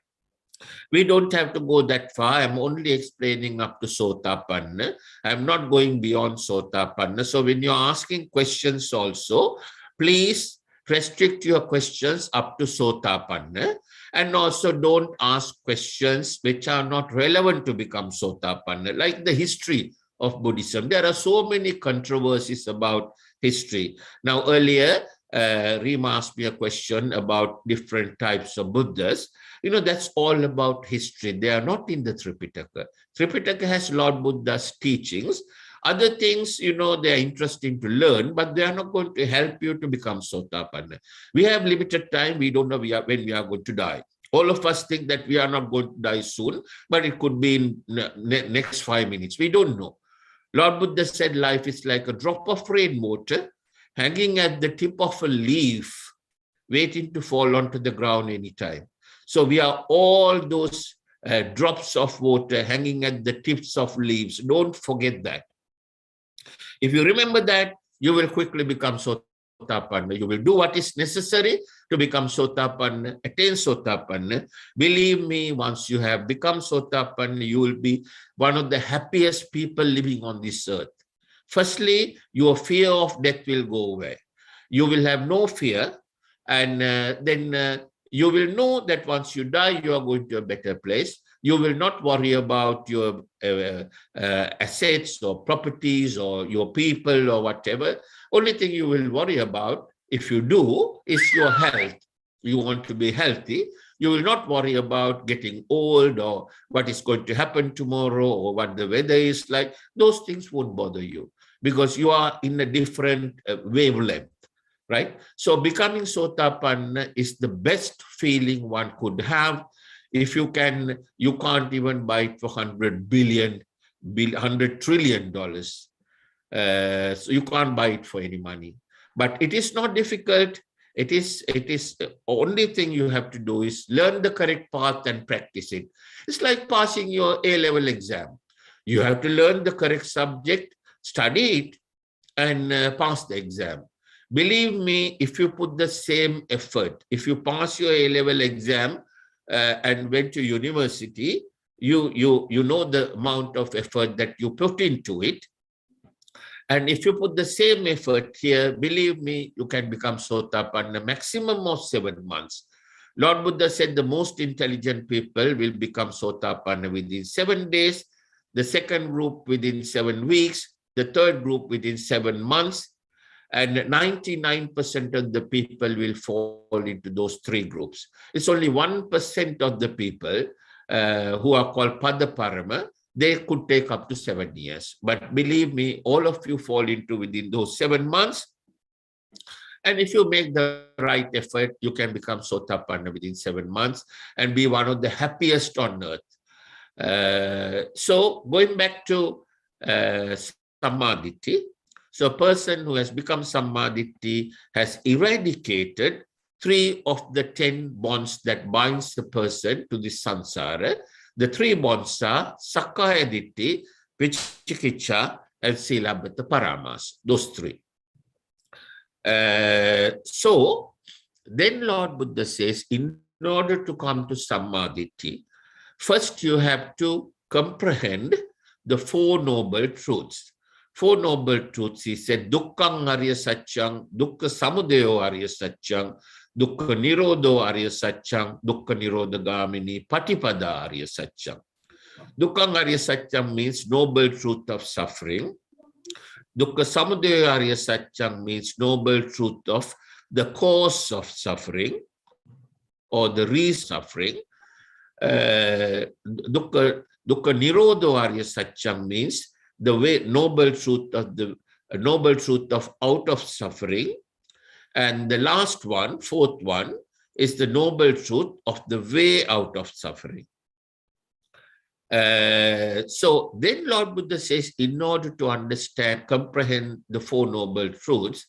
B: We don't have to go that far. I'm only explaining up to Sothapanna. I'm not going beyond Sothapanna. So when you're asking questions also, please restrict your questions up to Sothapanna. And also don't ask questions which are not relevant to become Sothapanna, like the history of Buddhism. There are so many controversies about history. Now earlier, Rima asked me a question about different types of Buddhas. You know, that's all about history. They are not in the Tripitaka. Tripitaka has Lord Buddha's teachings. Other things, you know, they are interesting to learn, but they are not going to help you to become Sothapanna. We have limited time. We don't know when we are going to die. All of us think that we are not going to die soon, but it could be in next 5 minutes. We don't know. Lord Buddha said life is like a drop of rainwater hanging at the tip of a leaf, waiting to fall onto the ground anytime. So we are all those drops of water hanging at the tips of leaves. Don't forget that. If you remember that, you will quickly become Sothapanna. You will do what is necessary to become Sothapanna, attain Sothapanna. Believe me, once you have become Sothapanna, you will be one of the happiest people living on this earth. Firstly, your fear of death will go away. You will have no fear, and then you will know that once you die, you are going to a better place. You will not worry about your assets or properties or your people or whatever. Only thing you will worry about, if you do, is your health. You want to be healthy. You will not worry about getting old or what is going to happen tomorrow or what the weather is like. Those things won't bother you because you are in a different wavelength. Right? So becoming Sothapanna is the best feeling one could have. If you can't even buy it for $100 trillion. So you can't buy it for any money. But it is not difficult. It is the only thing you have to do is learn the correct path and practice it. It's like passing your A-level exam. You have to learn the correct subject, study it, and pass the exam. Believe me, if you put the same effort, if you pass your A-level exam and went to university, you know the amount of effort that you put into it. And if you put the same effort here, believe me, you can become Sothapanna maximum of 7 months. Lord Buddha said the most intelligent people will become Sothapanna within 7 days, the second group within 7 weeks, the third group within 7 months, and 99% of the people will fall into those 3 groups. It's only 1% of the people who are called Padaparama. They could take up to 7 years. But believe me, all of you fall into within those 7 months. And if you make the right effort, you can become Sothapanna within 7 months and be one of the happiest on earth. So going back to Sammaditthi, so a person who has become Sammaditthi has eradicated 3 of the 10 bonds that binds the person to the samsara. The 3 bonds are Sakkaya Ditthi, Vicikiccha, and Silabbata Paramas. Those 3. So then Lord Buddha says, in order to come to Sammaditthi, first you have to comprehend the 4 noble truths. 4 noble truths, he said, Dukkhang Arya Satchang, Dukkha Samudayo Arya Satchang, Dukkha Nirodho Arya Satchang, Dukkha Nirodhagamini, Patipada Arya Satchang. Dukkhang Arya Satchang means noble truth of suffering. Dukkha Samudaya Arya Satchang means noble truth of the cause of suffering or the re-suffering. Dukkha Nirodho Arya Satchang means the way noble truth of out of suffering. And the last one, 4th one, is the noble truth of the way out of suffering. So then Lord Buddha says, in order to understand, comprehend the 4 noble truths,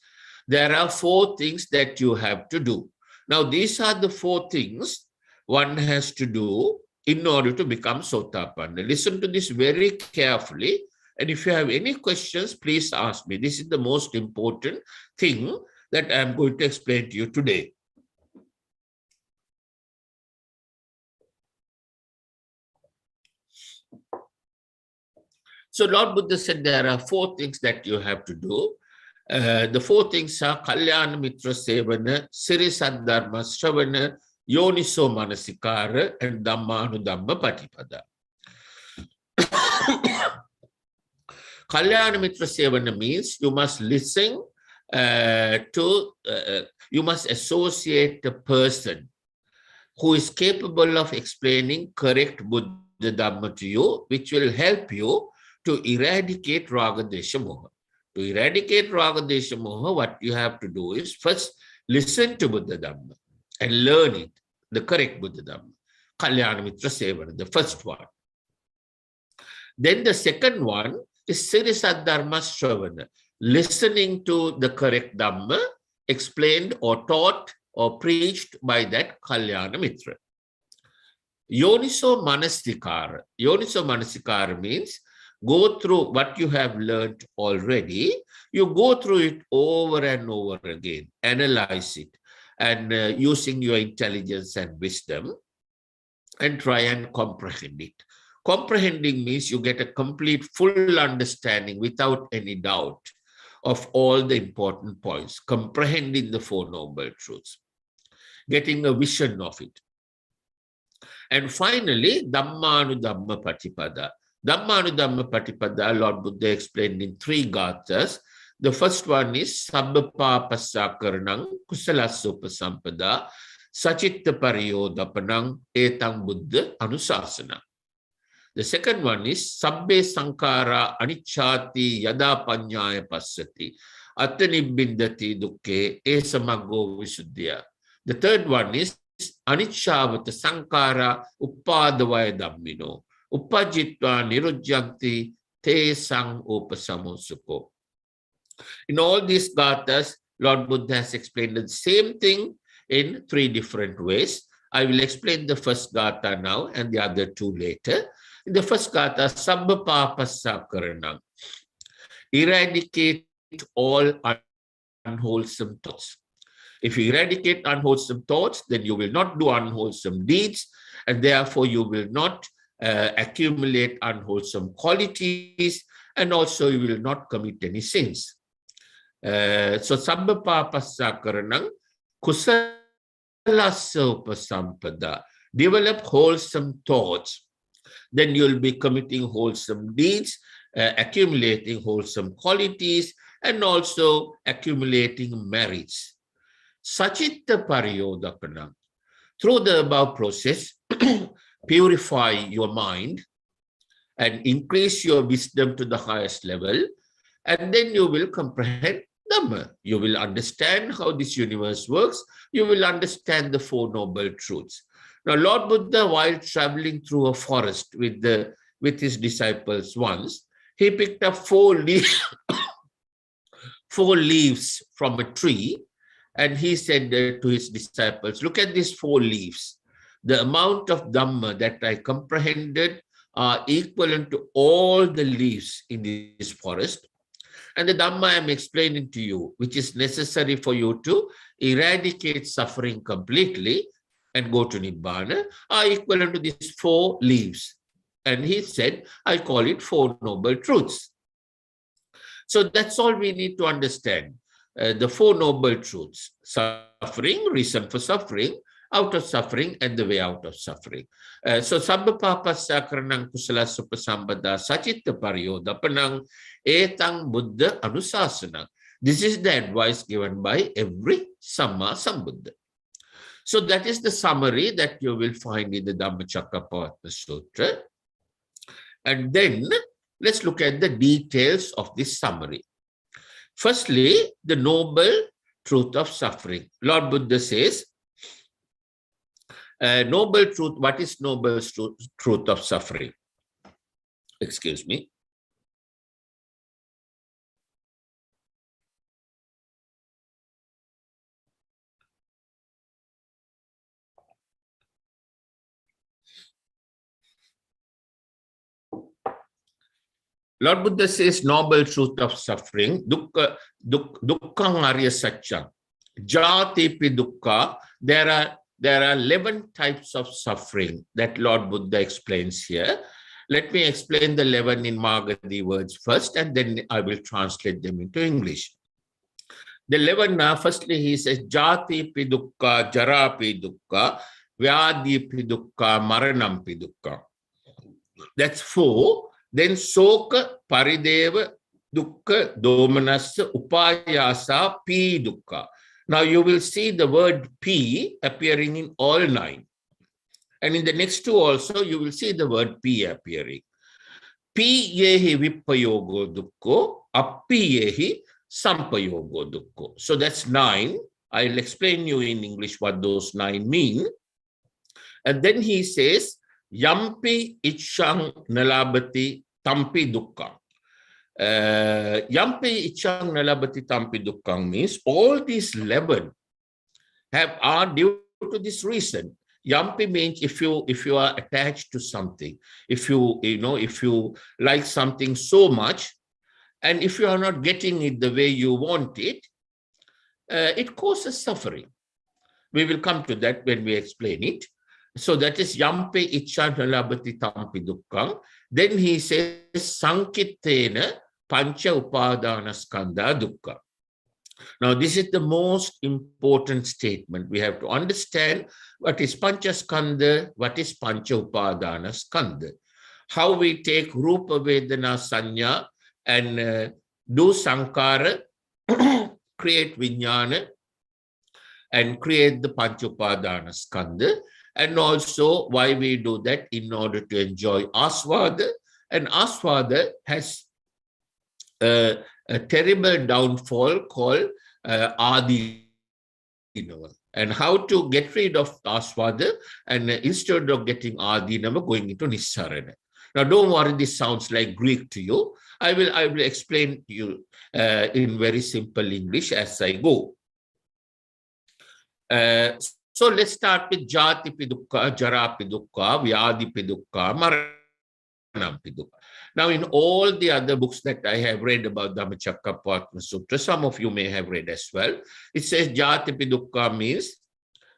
B: there are 4 things that you have to do. Now, these are the 4 things one has to do in order to become Sothapanna. Listen to this very carefully. And if you have any questions, please ask me. This is the most important thing that I'm going to explain to you today. So Lord Buddha said there are 4 things that you have to do. The 4 things are Kalyana Mitra Sevana, Siri Saddharma Shravana, Yoniso Manasikara, and Dhammanudhamma Patipada. Kalyana Mitra Sevana means you must listen you must associate the person who is capable of explaining correct Buddha Dhamma to you, which will help you to eradicate Raga Desha Moha. To eradicate Raga Desha Moha, what you have to do is first listen to Buddha Dhamma and learn it, the correct Buddha Dhamma. Kalyana Mitra Sevana, the first one. Then the second one is Siri Saddharma Shravana, listening to the correct Dhamma explained or taught or preached by that Kalyana Mitra. Yoniso Manasikara. Yoniso Manasikara means go through what you have learned already. You go through it over and over again, analyze it, and using your intelligence and wisdom, and try and comprehend it. Comprehending means you get a complete, full understanding without any doubt of all the important points, comprehending the 4 noble truths, getting a vision of it. And finally, Dhammanudhamma Patipada. Dhammanudhamma Patipada, Lord Buddha explained in 3 gathas. The first one is Sabbapapasakaranang Kusalassupasampada Sachitta Pariyodapanang Etang Buddha Anusasana. The second one is Sabbe Sankara Anichati Yada Panyaya Passati Atanibbindati Dukke Esamago Visuddhya. The third one is Anichavata Sankara Uppadavaya Dhammino Uppajitva Nirujjanti Te Sang Upasamosuko. In all these gathas, Lord Buddha has explained the same thing in 3 different ways. I will explain the first gatha now and the other 2 later. In the first gatha, Sabbapapasakaranam, eradicate all unwholesome thoughts. If you eradicate unwholesome thoughts, then you will not do unwholesome deeds, and therefore you will not accumulate unwholesome qualities, and also you will not commit any sins. So, Sabbapapasakaranam, Kusala Kusalasa upasampada. Develop wholesome thoughts. Then you'll be committing wholesome deeds, accumulating wholesome qualities, and also accumulating merits. Sachitta pariyodapana. Through the above process, purify your mind and increase your wisdom to the highest level, and then you will comprehend Dhamma. You will understand how this universe works. You will understand the Four Noble Truths. Now, Lord Buddha, while traveling through a forest with his disciples once, he picked up four leaves from a tree, and he said to his disciples, look at these four leaves. The amount of Dhamma that I comprehended are equivalent to all the leaves in this forest. And the Dhamma I am explaining to you, which is necessary for you to eradicate suffering completely and go to Nibbana, are equivalent to these four leaves. And he said, I call it Four Noble Truths. So that's all we need to understand. The Four Noble Truths: suffering, reason for suffering, out of suffering, and the way out of suffering. So sabba papasya karanang kusala supasambada sachitta pariyodapanang etang buddha anusasana. This is the advice given by every Samma Sambuddha. So that is the summary that you will find in the Dhammacakkappavattana Sutra. And then let's look at the details of this summary. Firstly, the noble truth of suffering. Lord Buddha says, noble truth, what is noble truth of suffering? Excuse me. Lord Buddha says noble truth of suffering, dukkha arya satcham, jati pi dukkha. There are 11 types of suffering that Lord Buddha explains here. Let me explain the 11 in Marga words first, and then I will translate them into English. The 11 now, firstly he says, jati pi dukkha, jara pi dukkha, vyadi pi dukkha, maranam pi dukkha. That's 4. Then soka, parideva, dukkha, domanassa, upayasa, pi dukkha. Now you will see the word pi appearing in all 9. And in the next 2 also, you will see the word pi appearing. Pi yehi vipayogo dukkho, appi yehi sampayogo dukkho. So that's 9. I'll explain you in English what those 9 mean. And then he says, Yampi ichang nalabati tampi dukkang. Yampi ichang nalabati tampi dukkang means all these 11 are due to this reason. Yampi means if you are attached to something, if you like something so much, and if you are not getting it the way you want it, it causes suffering. We will come to that when we explain it. So that is yampe ichcha nalabati tampi dukkang. Then he says sankittena pancha upadana skandha dukkha. Now this is the most important statement. We have to understand what is pancha skandha, what is pancha upadana skandha. How we take rupa vedana sanya and do sankara, create vijnana, and create the pancha upadana skandha. And also why we do that in order to enjoy aswada. And aswada has a terrible downfall called adinava. And how to get rid of aswada, and instead of getting adinava, going into nissarana. Now don't worry, this sounds like Greek to you. I will explain to you in very simple English as I go. So let's start with jati pi dukkha, jara pi dukkha, vyadi pi dukkha, maranam pi dukkha. Now in all the other books that I have read about Dhammacakkappavattana Sutra, some of you may have read as well, it says jati pi dukkha means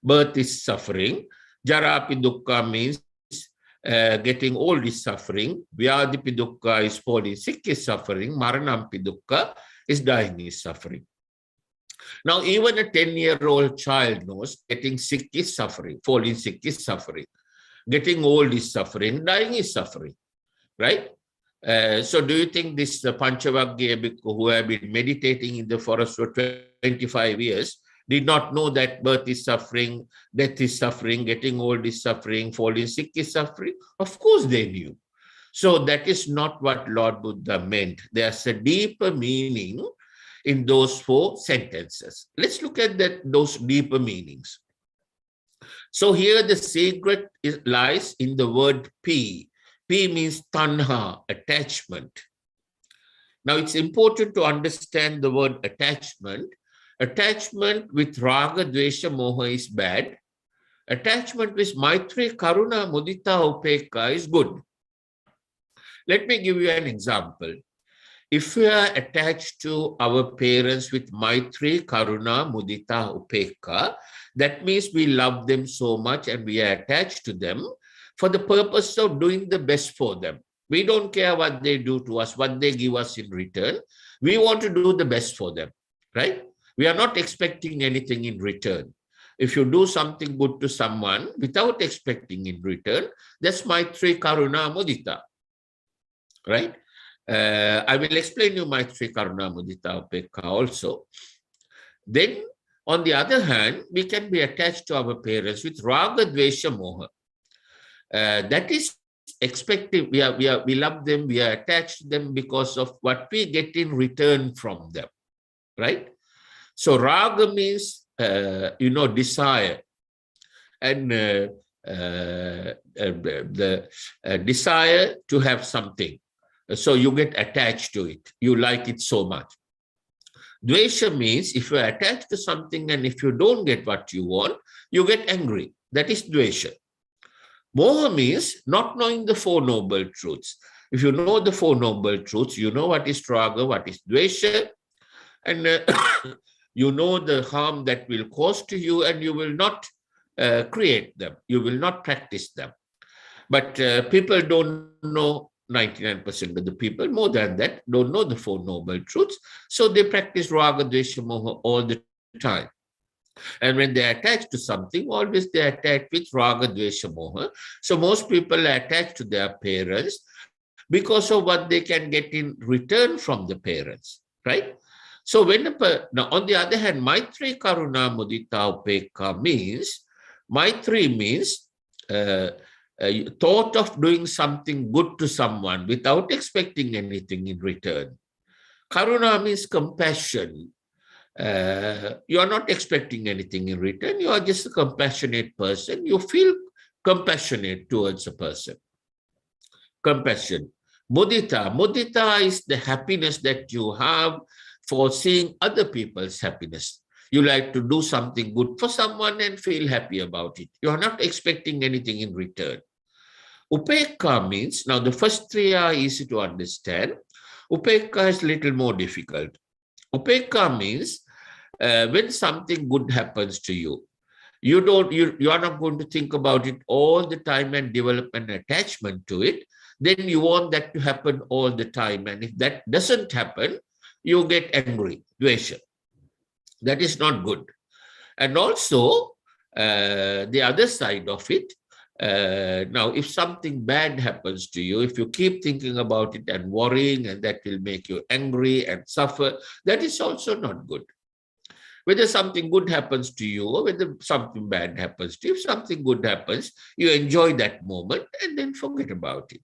B: birth is suffering, jara pi dukkha means getting old is suffering, vyadi pi dukkha is falling sick is suffering, maranam pi dukkha is dying is suffering. Now, even a 10-year-old child knows getting sick is suffering, falling sick is suffering, getting old is suffering, dying is suffering, right? So do you think this Panchavagya bhikkhu who have been meditating in the forest for 25 years did not know that birth is suffering, death is suffering, getting old is suffering, falling sick is suffering? Of course they knew. So that is not what Lord Buddha meant. There's a deeper meaning in those 4 sentences. Let's look at those deeper meanings. So here the secret lies in the word P. P means tanha, attachment. Now it's important to understand the word attachment. Attachment with raga, dvesha, moha is bad. Attachment with maitri, karuna, mudita, upekka is good. Let me give you an example. If we are attached to our parents with maitri, karuna, mudita, upekka, that means we love them so much and we are attached to them for the purpose of doing the best for them. We don't care what they do to us, what they give us in return. We want to do the best for them, right? We are not expecting anything in return. If you do something good to someone without expecting in return, that's maitri, karuna, mudita, right? I will explain you maitri, karuna, mudita, upekka also. Then, on the other hand, we can be attached to our parents with raga, dvesha, moha. That is expected. We love them, we are attached to them because of what we get in return from them, right? So raga means, desire. And the desire to have something. So you get attached to it. You like it so much. Dvesha means if you are attached to something and if you don't get what you want, you get angry. That is dvesha. Moha means not knowing the 4 noble truths. If you know the 4 noble truths, you know what is raga, what is dvesha, and you know the harm that will cause to you, and you will not create them. You will not practice them. But people don't know, 99% of the people, more than that, don't know the 4 noble truths. So they practice raga, dvesha, moha all the time. And when they are attached to something, always they are attached with raga, dvesha, moha. So most people are attached to their parents because of what they can get in return from the parents, right? So now on the other hand, maitri, karuna, mudita, upekka means, maitri means thought of doing something good to someone without expecting anything in return. Karuna means compassion. You are not expecting anything in return. You are just a compassionate person. You feel compassionate towards a person. Compassion. Mudita. Mudita is the happiness that you have for seeing other people's happiness. You like to do something good for someone and feel happy about it. You are not expecting anything in return. Upekka means, now the first 3 are easy to understand. Upekka is a little more difficult. Upekka means when something good happens to you, you are not going to think about it all the time and develop an attachment to it. Then you want that to happen all the time. And if that doesn't happen, you get angry, dvesha. That is not good. And also, the other side of it, now, if something bad happens to you, if you keep thinking about it and worrying, and that will make you angry and suffer, that is also not good. Whether something good happens to you or whether something bad happens to you, if something good happens, you enjoy that moment and then forget about it.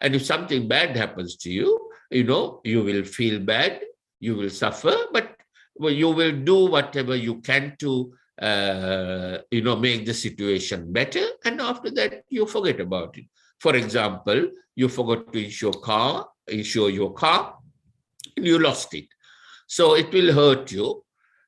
B: And if something bad happens to you, you will feel bad, you will suffer, but you will do whatever you can to make the situation better, and after that you forget about it. For example, you forgot to insure your car, and you lost it. So it will hurt you,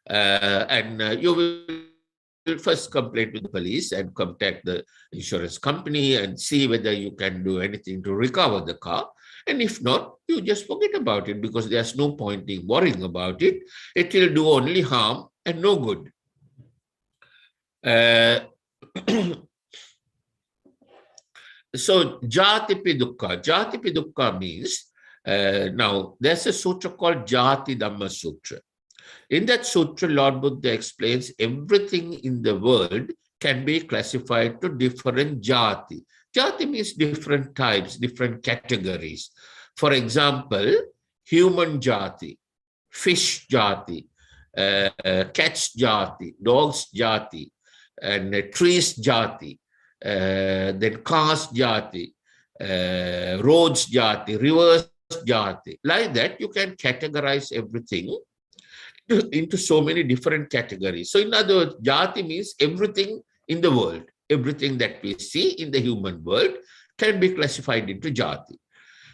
B: and you will first complain to the police and contact the insurance company and see whether you can do anything to recover the car. And if not, you just forget about it, because there's no point in worrying about it. It will do only harm and no good. So jatipi dukkha. Jatipi dukkha means, now there's a sutra called Jati Dhamma Sutra. In that sutra, Lord Buddha explains everything in the world can be classified to different jati. Jati means different types, different categories. For example, human jati, fish jati, cats jati, dogs jati, and trees jati, then cars jati, roads jati, rivers jati. Like that, you can categorize everything into so many different categories. So in other words, jati means everything in the world. Everything that we see in the human world can be classified into jati.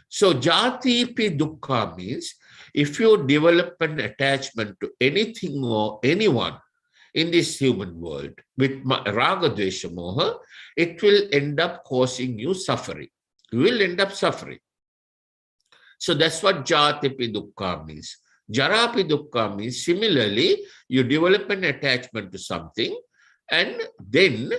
B: So jati pi dukkha means if you develop an attachment to anything or anyone in this human world with raga, dvesha, moha, it will end up causing you suffering. You will end up suffering. So that's what jati pi dukkha means. Jara pi dukkha means similarly, you develop an attachment to something, and then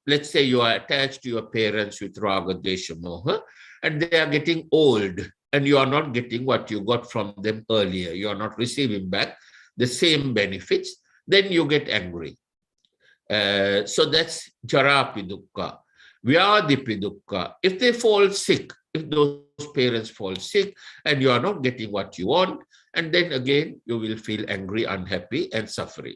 B: let's say you are attached to your parents with raga, dvesha, moha, and they are getting old, and you are not getting what you got from them earlier. You are not receiving back the same benefits. Then you get angry. So that's jara pi dukkha. Vyadhi pi dukkha. If they fall sick, if those parents fall sick and you are not getting what you want, and then again you will feel angry, unhappy, and suffering.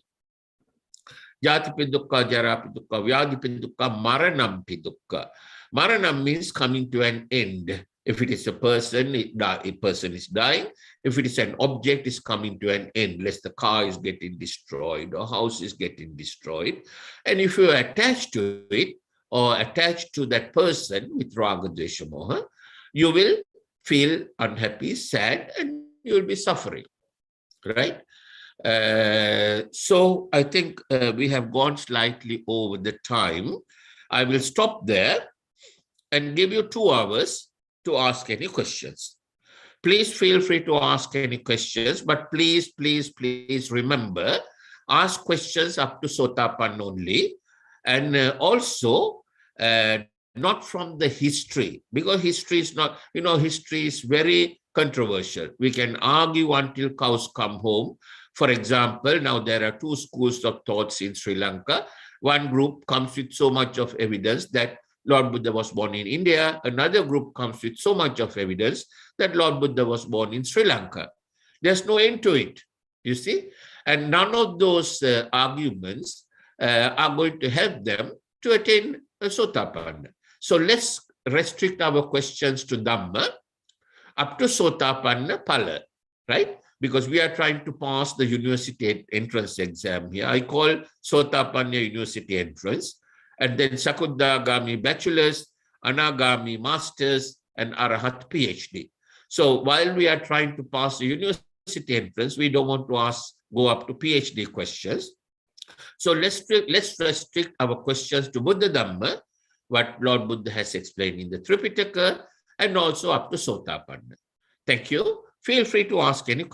B: Jati pi dukkha, jara pi dukkha, vyadhi pi dukkha, maranam pi dukkha. Maranam means coming to an end. If it is a person, a person is dying. If it is an object, it's coming to an end. Let's the car is getting destroyed or house is getting destroyed. And if you are attached to it or attached to that person with raga, dvesha, moha, you will feel unhappy, sad, and you will be suffering, right? So I think we have gone slightly over the time. I will stop there and give you 2 hours to ask any questions. Please feel free to ask any questions, but please, please, please remember, ask questions up to Sothapanna only, and also not from the history, because history is not, history is very controversial. We can argue until cows come home. For example, now there are 2 schools of thoughts in Sri Lanka. One group comes with so much of evidence that Lord Buddha was born in India. Another group comes with so much of evidence that Lord Buddha was born in Sri Lanka. There's no end to it, you see. And none of those arguments are going to help them to attain a Sothapanna. So let's restrict our questions to Dhamma up to Sothapanna Phala, right? Because we are trying to pass the university entrance exam here. I call Sothapanna university entrance. And then Sakudagami bachelor's, Anagami master's, and Arahat PhD. So while we are trying to pass the university entrance, we don't want to go up to PhD questions. So let's restrict our questions to Buddha Dhamma, what Lord Buddha has explained in the Tripitaka, and also up to Sothapanna. Thank you. Feel free to ask any questions.